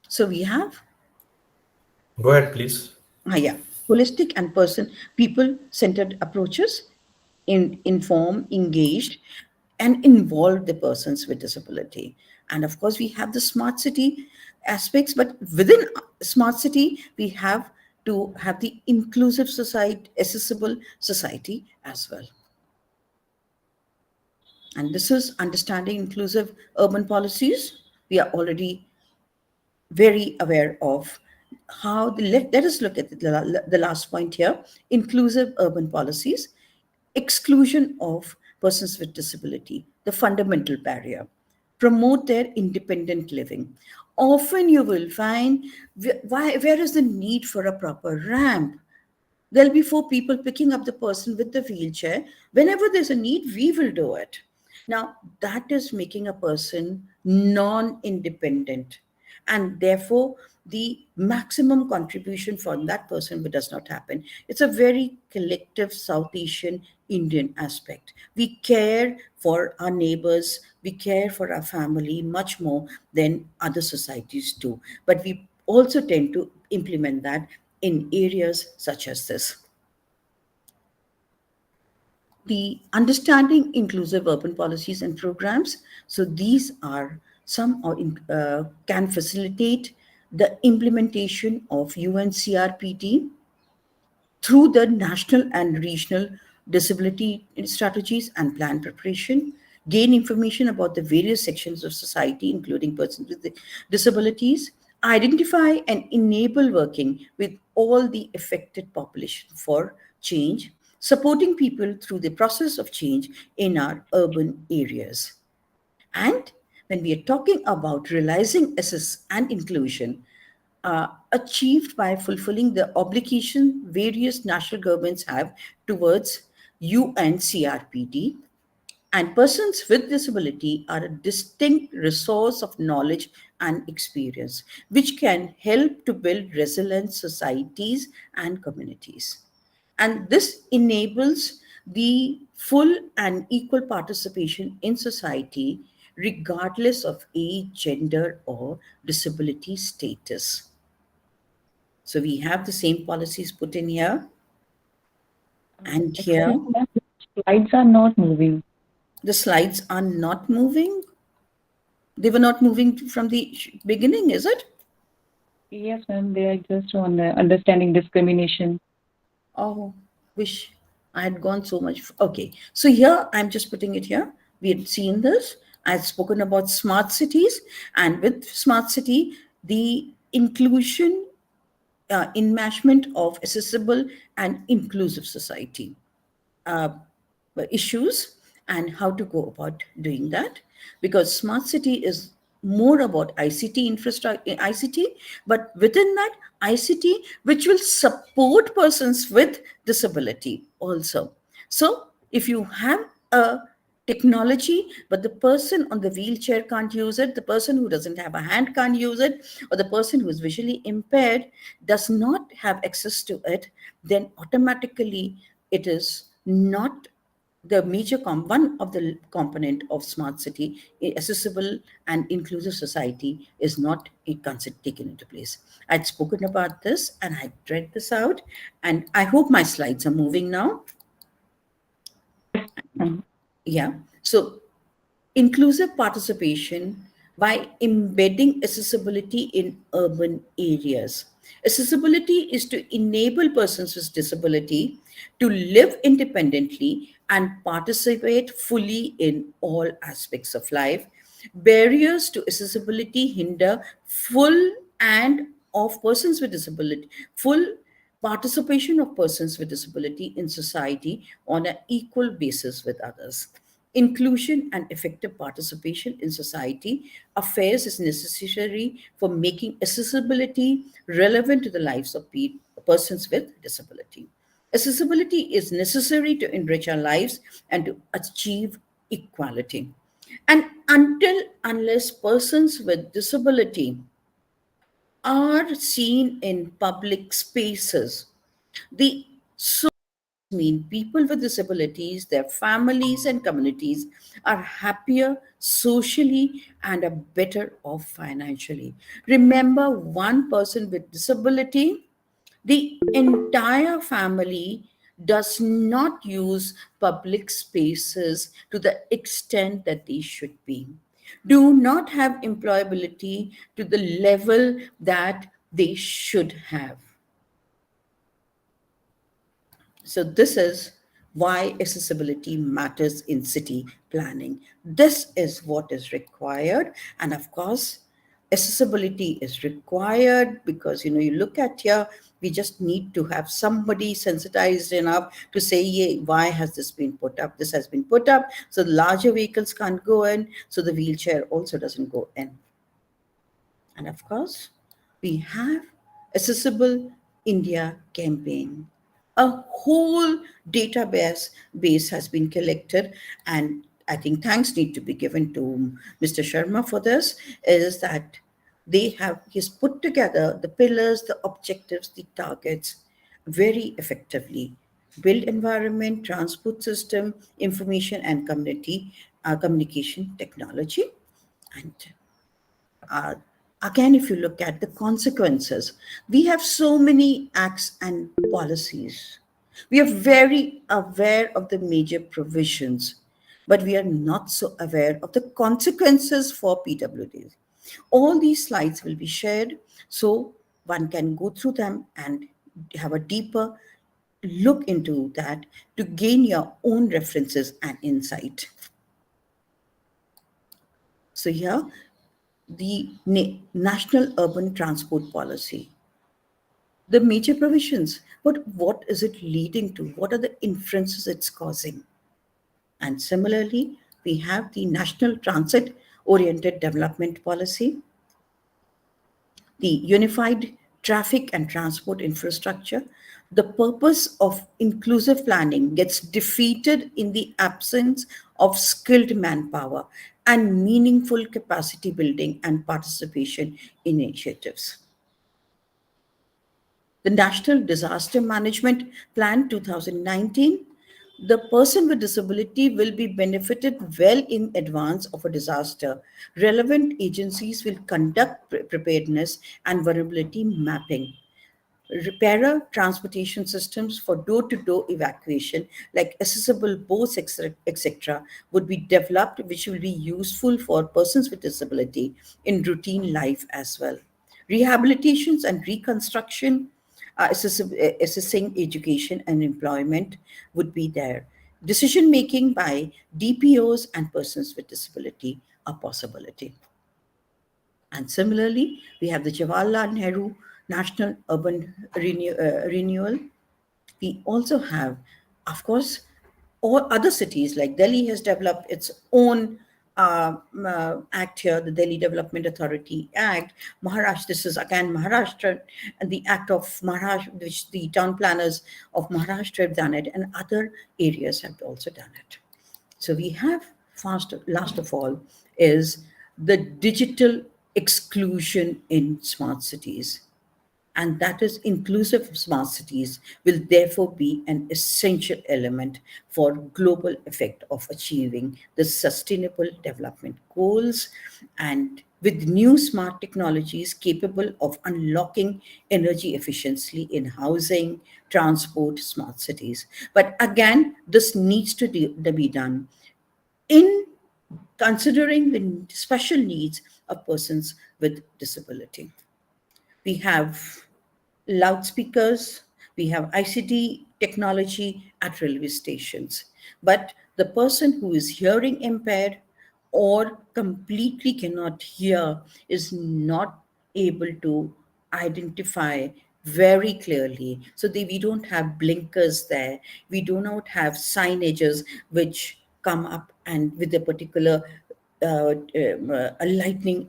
so we have, Go ahead, please. yeah, holistic and people-centered approaches inform, engaged, and involve the persons with disability. And of course, we have the smart city aspects, but within smart city, we have to have the inclusive society, accessible society as well. And this is understanding inclusive urban policies. We are already very aware of how let us look at the last point here: inclusive urban policies, exclusion of persons with disability, the fundamental barrier, promote their independent living. Often you will find, where is the need for a proper ramp? There'll be four people picking up the person with the wheelchair. Whenever there's a need, we will do it. Now, that is making a person non independent. And therefore, the maximum contribution from that person does not happen. It's a very collective South Asian Indian aspect. We care for our neighbors, we care for our family much more than other societies do. But we also tend to implement that in areas such as this. The understanding inclusive urban policies and programs. So these are some can facilitate the implementation of UNCRPT through the national and regional disability strategies and plan preparation, gain information about the various sections of society, including persons with disabilities, identify and enable working with all the affected population for change, supporting people through the process of change in our urban areas. And when we are talking about realizing access and inclusion, achieved by fulfilling the obligation various national governments have towards UNCRPD, and persons with disability are a distinct resource of knowledge and experience, which can help to build resilient societies and communities. And this enables the full and equal participation in society, regardless of age, gender, or disability status. So we have the same policies put in here. And here, Excuse me, the slides are not moving. the slides are not moving. They were not moving from the beginning, is it? Yes, ma'am, they are just on understanding discrimination. Oh, wish I had gone so much. Okay, so here I'm just putting it here. We had seen this. I've spoken about smart cities, and with smart city, the inclusion, enmeshment of accessible and inclusive society. Uh, issues and how to go about doing that, because smart city is more about ICT infrastructure, ICT, but within that ICT which will support persons with disability also. So if you have a technology but the person on the wheelchair can't use it, the person who doesn't have a hand can't use it, or the person who is visually impaired does not have access to it, then automatically it is not the one of the component of smart city. Accessible and inclusive society is not taken into place. I'd spoken about this and I read this out, and I hope my slides are moving now. Mhm. Yeah. So inclusive participation by embedding accessibility in urban areas. Accessibility is to enable persons with disability to live independently and participate fully in all aspects of life. Barriers to accessibility hinder full and of persons with disability, full participation of persons with disability in society on an equal basis with others. Inclusion and effective participation in society affairs is necessary for making accessibility relevant to the lives of persons with disability. Accessibility is necessary to enrich our lives and to achieve equality. And unless persons with disability are seen in public spaces, the mean people with disabilities, their families and communities are happier socially and are better off financially. Remember, one person with disability, the entire family does not use public spaces to the extent that they should be, do not have employability to the level that they should have. So, this is why accessibility matters in city planning. This is what is required. And of course, accessibility is required because, you look at here, we just need to have somebody sensitized enough to say, yeah, why has this been put up? This has been put up. So, the larger vehicles can't go in. So, the wheelchair also doesn't go in. And of course, we have Accessible India campaign. A whole database has been collected, and I think thanks need to be given to Mr. Sharma for this, is that he's put together the pillars, the objectives, the targets very effectively. Build environment, transport system, information and communication technology. And uh, again, if you look at the consequences, we have so many acts and policies. We are very aware of the major provisions, but we are not so aware of the consequences for PWDs. All these slides will be shared so one can go through them and have a deeper look into that to gain your own references and insight. So here, the National Urban Transport Policy, the major provisions, but what is it leading to? What are the inferences it's causing? And similarly, we have the National Transit Oriented Development Policy, the Unified Traffic and Transport Infrastructure. The purpose of inclusive planning gets defeated in the absence of skilled manpower and meaningful capacity building and participation initiatives. The National Disaster Management Plan 2019, the person with disability will be benefited well in advance of a disaster. Relevant agencies will conduct preparedness and vulnerability mapping. Repairer transportation systems for door-to-door evacuation, like accessible boats, etc., would be developed, which will be useful for persons with disability in routine life as well. Rehabilitations and reconstruction, assessing education and employment would be there. Decision making by DPOs and persons with disability a possibility. And similarly, we have the Jawaharlal Nehru National Urban Renewal. We also have, of course, all other cities like Delhi has developed its own act here, the Delhi Development Authority Act. Maharashtra, this is again Maharashtra, and the act of Maharashtra, which the town planners of Maharashtra have done it, and other areas have also done it. So we have last of all is the digital exclusion in smart cities. And that is inclusive smart cities will therefore be an essential element for global effect of achieving the sustainable development goals, and with new smart technologies capable of unlocking energy efficiency in housing, transport, smart cities. But again, this needs to be done in considering the special needs of persons with disability. We have loudspeakers, we have ICT technology at railway stations. But the person who is hearing impaired or completely cannot hear is not able to identify very clearly. So we don't have blinkers there. We do not have signages which come up and with a particular lightning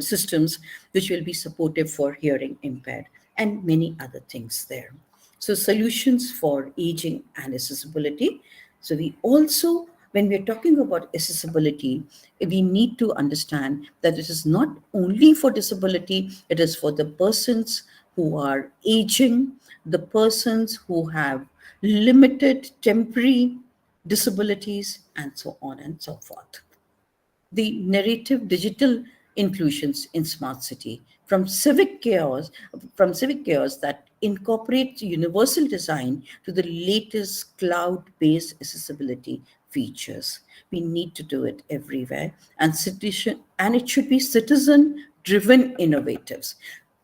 systems which will be supportive for hearing impaired and many other things there. So solutions for aging and accessibility. So we also, when we're talking about accessibility, we need to understand that it is not only for disability, it is for the persons who are aging, the persons who have limited temporary disabilities, and so on and so forth. The narrative digital inclusions in smart city from civic chaos that incorporates universal design to the latest cloud-based accessibility features. We need to do it everywhere, and it should be citizen-driven innovatives.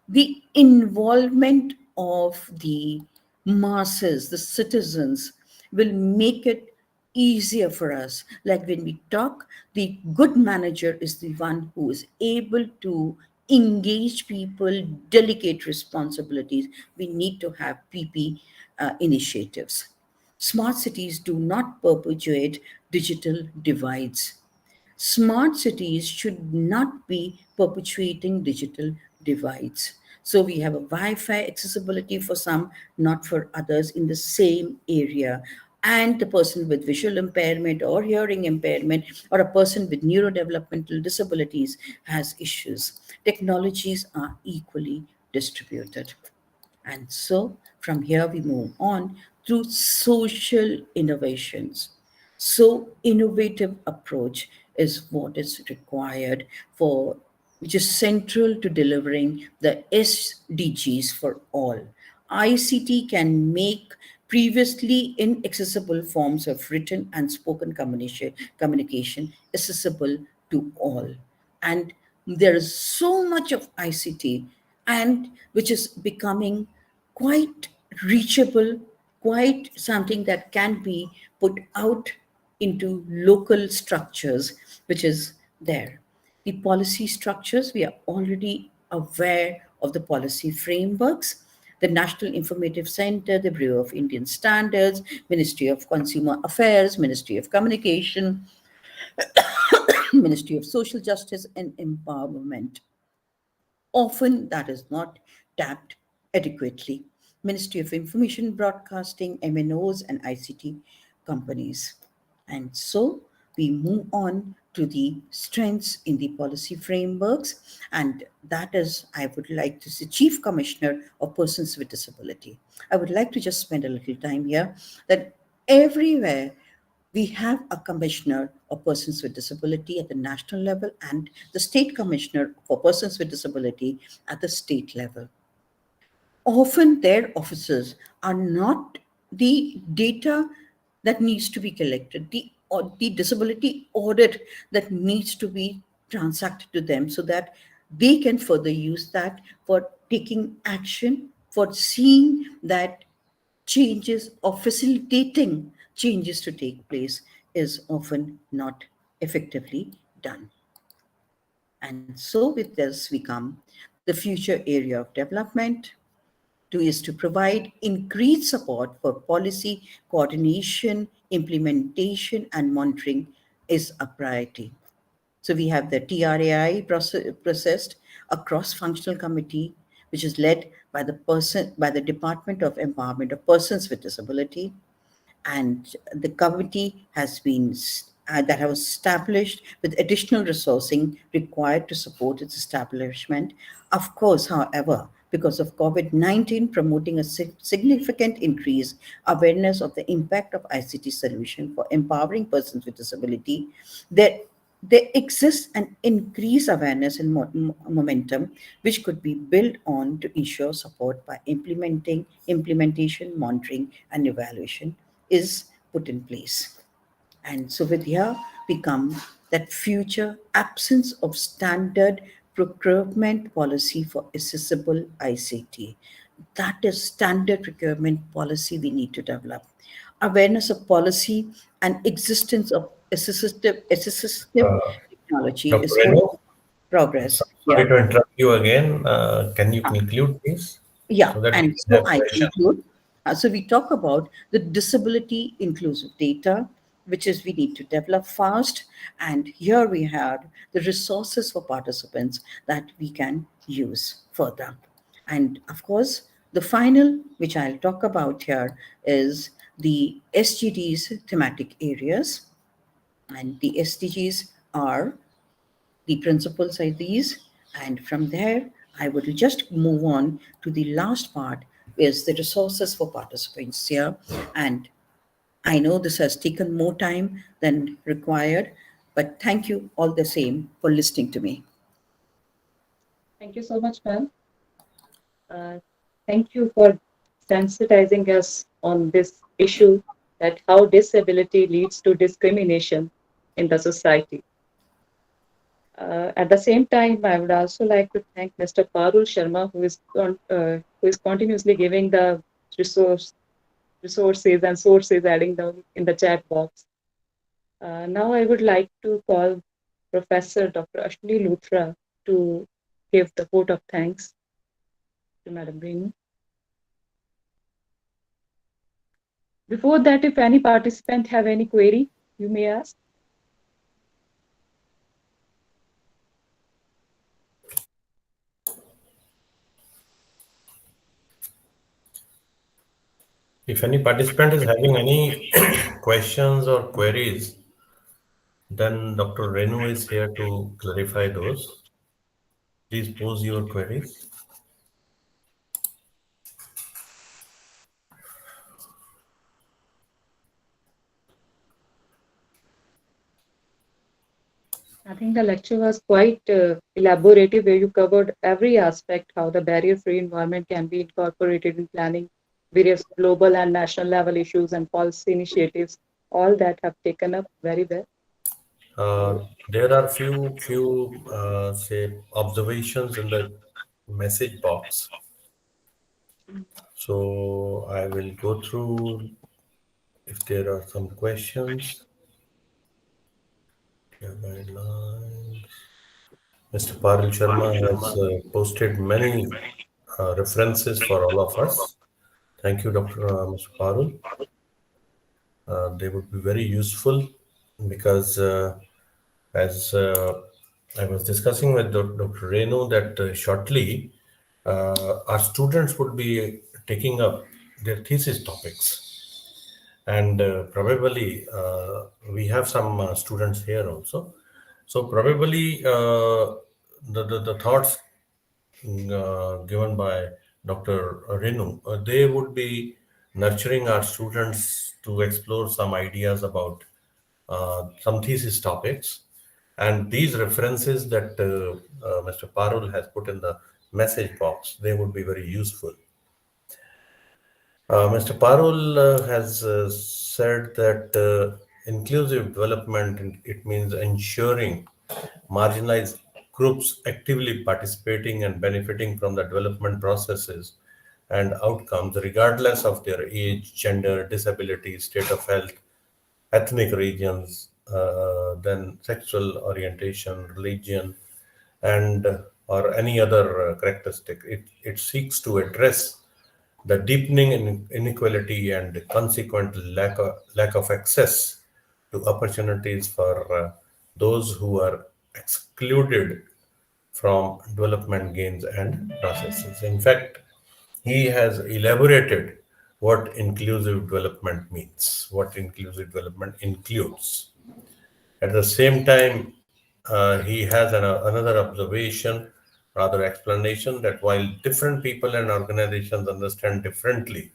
The involvement of the masses, the citizens, will make it easier for us. Like when we talk, the good manager is the one who is able to engage people, delegate responsibilities. We need to have PP initiatives. Smart cities do not perpetuate digital divides. Smart cities should not be perpetuating digital divides. So we have a Wi-Fi accessibility for some, not for others in the same area. And the person with visual impairment or hearing impairment or a person with neurodevelopmental disabilities has issues. Technologies are equally distributed. And so from here we move on through social innovations. So innovative approach is what is required for, which is central to delivering the SDGs for all. ICT can make previously inaccessible forms of written and spoken communication accessible to all. And there is so much of ICT and which is becoming quite reachable, quite something that can be put out into local structures, which is there. The policy structures, we are already aware of the policy frameworks. The National Informative Center, the Bureau of Indian Standards, Ministry of Consumer Affairs, Ministry of Communication, Ministry of Social Justice and Empowerment. Often that is not tapped adequately. Ministry of Information Broadcasting, MNOs, and ICT companies. And so we move on to the strengths in the policy frameworks, and that is, I would like to say, Chief Commissioner of Persons with Disability. I would like to just spend a little time here that everywhere we have a commissioner of persons with disability at the national level and the state commissioner for persons with disability at the state level. Often their officers are not the data that needs to be collected, the disability audit that needs to be transacted to them so that they can further use that for taking action, for seeing that changes or facilitating changes to take place is often not effectively done. And so with this we come the future area of development is to provide increased support for policy coordination, implementation, and monitoring is a priority. So we have the TRAI processed a cross-functional committee, which is led by the Department of Empowerment of Persons with Disability, and the committee has been that was established with additional resourcing required to support its establishment. Of course, however, because of COVID-19 promoting a significant increase awareness of the impact of ICT solution for empowering persons with disability, there exists an increased awareness and momentum which could be built on to ensure support by implementation, monitoring, and evaluation is put in place. And so with here we come that future absence of standard procurement policy for accessible ICT. That is standard procurement policy we need to develop. Awareness of policy and existence of assistive Uh, technology Dr. is work Renu, in progress. sorry Yeah. to interrupt you again. Can you conclude, please? Yeah, so that we and can so have I questions. conclude. So we talk about the disability inclusive data, which is we need to develop fast. And here we have the resources for participants that we can use further. And of course, the final, which I'll talk about here, is the SGD's thematic areas. And the SDGs are the principles are these, and from there, I would just move on to the last part, is the resources for participants here. And I know this has taken more time than required, but thank you all the same for listening to me. Thank you so much, ma'am. Uh, Thank you for sensitizing us on this issue that how disability leads to discrimination in the society. At the same time, I would also like to thank Mr. Parul Sharma, who is continuously giving the resources and sources, adding them in the chat box. Now, I would like to call Professor Dr. Ashni Luthra to give the vote of thanks to Madam Renu. Before that, if any participant have any query, you may ask. If any participant is having any questions or queries, then Dr. Renu is here to clarify those. Please pose your queries. I think the lecture was quite elaborative, where you covered every aspect how the barrier-free environment can be incorporated in planning various global and national level issues and policy initiatives. All that have taken up very well. So, There are few say observations in the message box. So I will go through if there are some questions. Care guidelines. Mr. Paril Sharma has posted many references for all of us. Thank you, Mr. Parul. They would be very useful because as I was discussing with Dr. Renu that shortly our students would be taking up their thesis topics, and probably we have some students here also. So probably the thoughts given by Dr. Renu, they would be nurturing our students to explore some ideas about some thesis topics. And these references that Mr. Parul has put in the message box, they would be very useful. Mr. Parul has said that inclusive development, it means ensuring marginalized groups actively participating and benefiting from the development processes and outcomes, regardless of their age, gender, disability, state of health, ethnic regions, then sexual orientation, religion, and or any other characteristic. It seeks to address the deepening inequality and consequent lack of access to opportunities for those who are excluded from development gains and processes. In fact, he has elaborated what inclusive development means, what inclusive development includes. At the same time, he has another observation, rather explanation, that while different people and organizations understand differently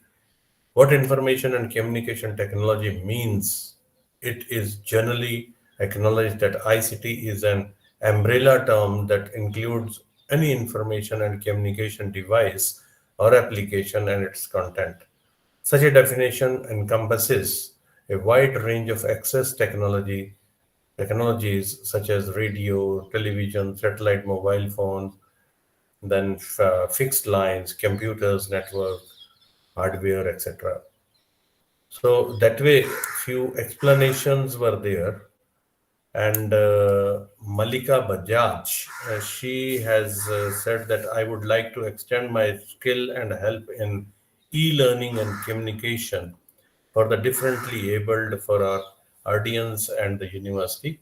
what information and communication technology means, it is generally acknowledged that ICT is an umbrella term that includes any information and communication device or application and its content. Such a definition encompasses a wide range of access technologies such as radio, television, satellite mobile phones, then fixed lines, computers, network, hardware, etc. So that way, few explanations were there, And Malika Bajaj, she has said that I would like to extend my skill and help in e-learning and communication for the differently abled for our audience and the university.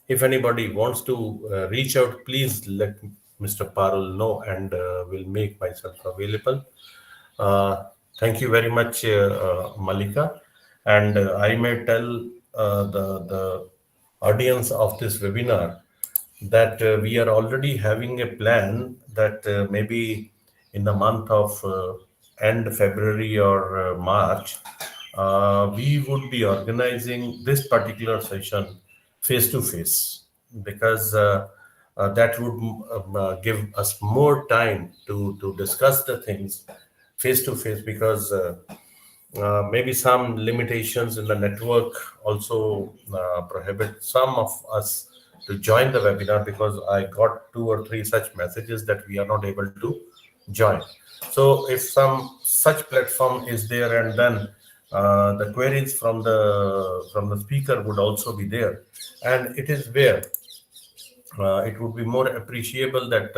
If anybody wants to reach out, please let Mr. Parul know, and will make myself available. Uh, Thank you very much, Malika. And I may tell the audience of this webinar that we are already having a plan that maybe in the month of end February or March, we would be organizing this particular session face to face, because that would give us more time to discuss the things face to face, because maybe some limitations in the network also prohibit some of us to join the webinar, because I got two or three such messages that we are not able to join. So if some such platform is there, and then the queries from the speaker would also be there, and it is where it would be more appreciable that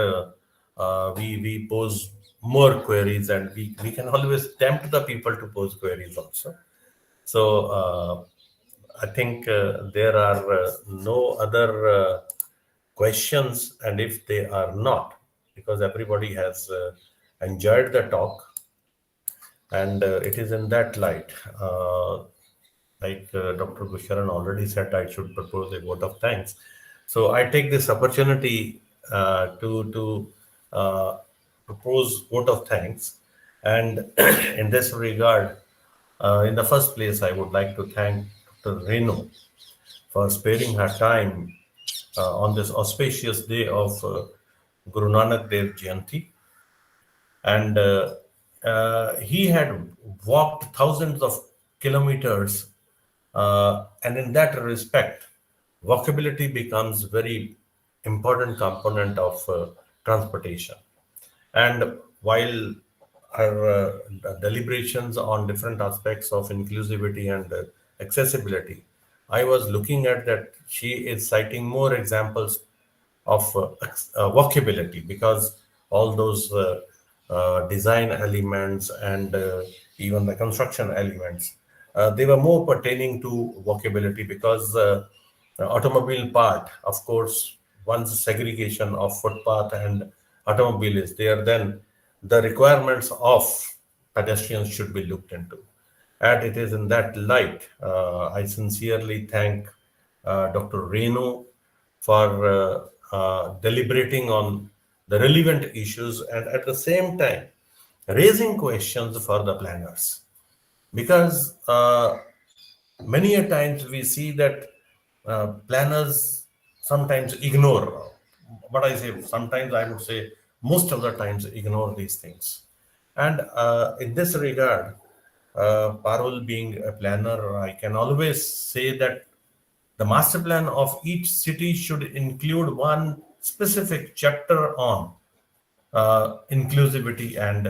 we pose more queries, and we can always tempt the people to pose queries also. So I think there are no other questions, and if they are not, because everybody has enjoyed the talk, and it is in that light, like Dr. Gusharan already said, I should propose a vote of thanks. So I take this opportunity to propose vote of thanks. And in this regard, in the first place, I would like to thank Dr. Renu for sparing her time on this auspicious day of Guru Nanak Dev Jayanti. And he had walked thousands of kilometers, and in that respect, walkability becomes very important component of transportation. And while our deliberations on different aspects of inclusivity and accessibility, I was looking at that she is citing more examples of walkability, because all those design elements and even the construction elements, they were more pertaining to walkability, because the automobile part, of course, once segregation of footpath and automobile is there, then the requirements of pedestrians should be looked into. And it is in that light, I sincerely thank Dr. Renu for deliberating on the relevant issues, and at the same time raising questions for the planners, because many a times we see that planners sometimes ignore what I say. Sometimes I would say most of the times ignore these things. And in this regard, Parul being a planner, I can always say that the master plan of each city should include one specific chapter on inclusivity and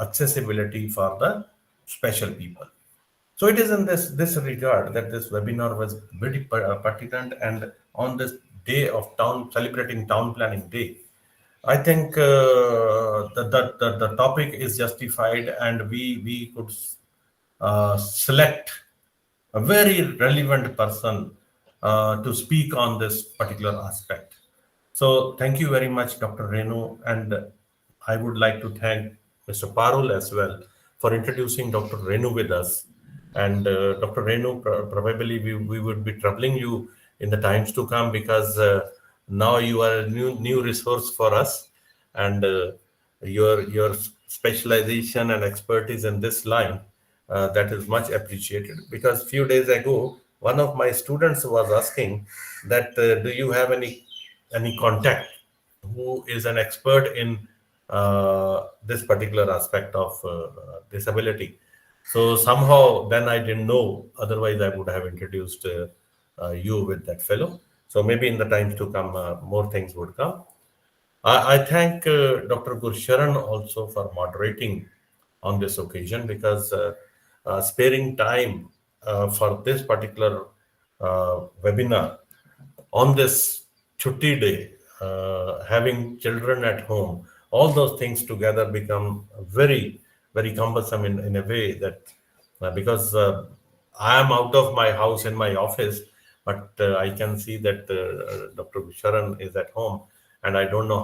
accessibility for the special people. So it is in this regard that this webinar was very pertinent, and on this day of town celebrating town planning day, I think the topic is justified, and we could select a very relevant person to speak on this particular aspect. So thank you very much, Dr. Renu, and I would like to thank Mr. Parul as well for introducing Dr. Renu with us. And Dr. Renu, probably we would be troubling you in the times to come, because now you are a new resource for us, and your specialization and expertise in this line, that is much appreciated. Because few days ago, one of my students was asking that do you have any contact who is an expert in this particular aspect of disability. So somehow then I didn't know, otherwise I would have introduced you with that fellow. So maybe in the times to come, more things would come. I thank Dr. Gursharan also for moderating on this occasion, because sparing time for this particular webinar on this chutti day, having children at home, all those things together become very, very cumbersome in a way that because I am out of my house in my office, but I can see that Dr. Sharan is at home, and I don't know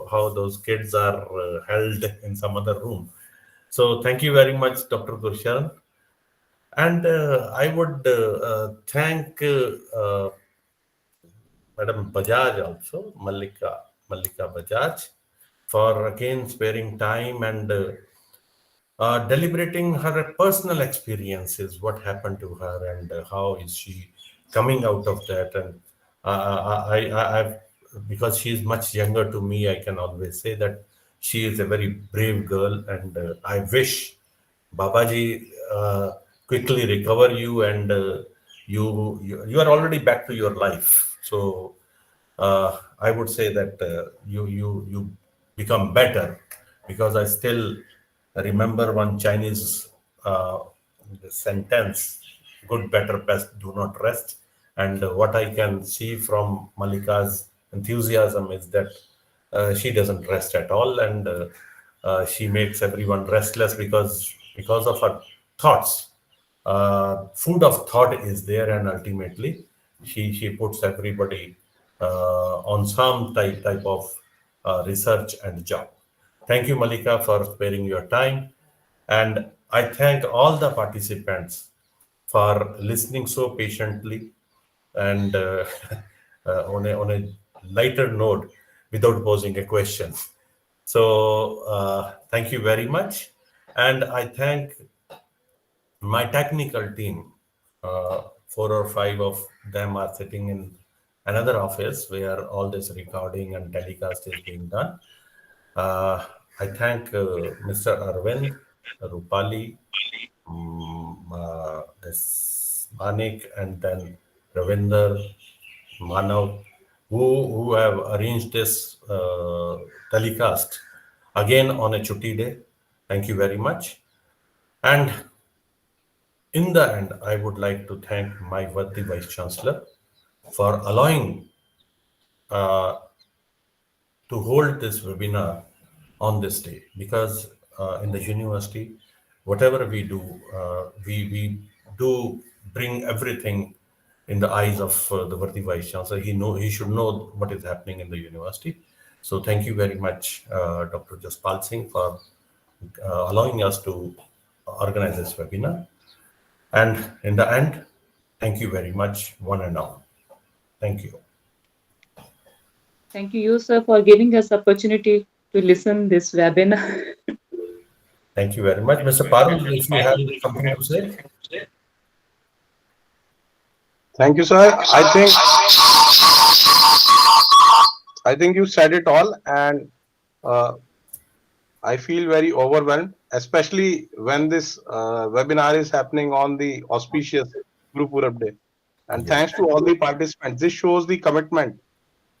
how those kids are held in some other room. So thank you very much, Dr. Sharan. And I would thank Madam Bajaj also, Mallika Bajaj, for again sparing time and deliberating her personal experiences, what happened to her, and how is she coming out of that. And I've, because she is much younger to me, I can always say that she is a very brave girl, and I wish Babaji quickly recover you, and you are already back to your life. So I would say that you become better, because I still remember one Chinese sentence: "Good, better, best, do not rest." And what I can see from Malika's enthusiasm is that she doesn't rest at all, and she makes everyone restless because of her thoughts. Food of thought is there, and ultimately she puts everybody on some type of research and job. Thank you, Malika, for sparing your time, and I thank all the participants for listening so patiently, and on a lighter note, without posing a question. So thank you very much, and I thank my technical team. Four or five of them are sitting in another office where all this recording and telecast is being done. Uh, I thank Mr. Arvind, Rupali, this Manik, and then Ravinder, Manav, who have arranged this telecast again on a chutti day. Thank you very much. And in the end, I would like to thank my worthy Vice Chancellor for allowing uh, to hold this webinar on this day, because in the university, whatever we do, we do bring everything in the eyes of the worthy Vice Chancellor. He should know what is happening in the university. So thank you very much, Dr. Jaspal Singh, for allowing us to organize this webinar. And in the end, thank you very much, one and all. Thank you. Thank you, sir, for giving us opportunity to listen this webinar. Thank you very much. Mr. Parul, if you have something to say. Thank you, sir. I think you said it all, and uh, I feel very overwhelmed, especially when this webinar is happening on the auspicious Guru Purab Day. And Yes, thanks to all the participants, this shows the commitment,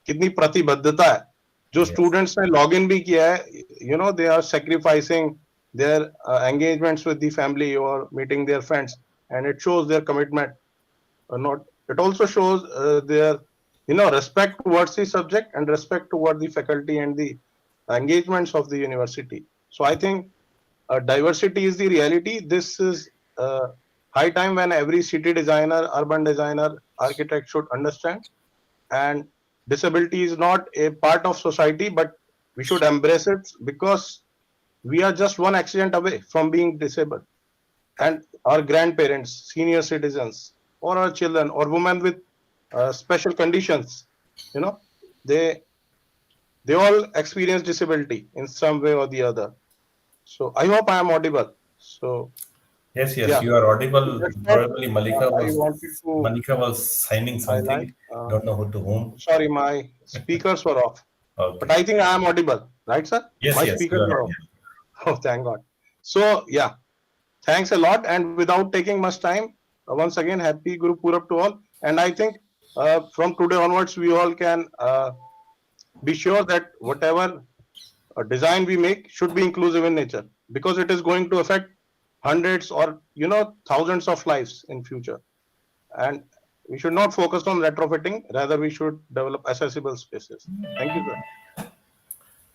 कितनी प्रतिबद्धता है. जो yes, students ने login भी किया है, they are sacrificing their engagements with the family or meeting their friends, and it shows their commitment. Not it also shows their respect towards the subject and respect toward the faculty and the engagements of the university. So I think diversity is the reality. This is high time when every city designer, urban designer, architect should understand. And disability is not a part of society, but we should embrace it, because we are just one accident away from being disabled. And our grandparents, senior citizens, or our children, or women with special conditions, you know, they they all experience disability in some way or the other. So I hope I am audible. So yes. yeah, You are audible. that's what Probably I wanted to Malika was signing highlight. something. Don't know who to whom. Sorry, my speakers were off, but Okay. I think I am audible, right, sir? My Yes. You speakers are were off. audible. Oh, thank God. So yeah, thanks a lot. And without taking much time, once again, happy Guru Purab to all. And I think from today onwards, we all can be sure that whatever design we make should be inclusive in nature, because it is going to affect hundreds or thousands of lives in future. And We should not focus on retrofitting. Rather, we should develop accessible spaces. Thank you, sir.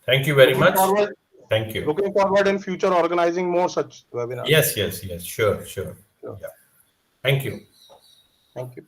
Thank you very Looking much. forward, Thank you. looking forward in future organizing more such webinars. Yes, yes, yes. Sure, sure. Sure. Yeah. Thank you. Thank you.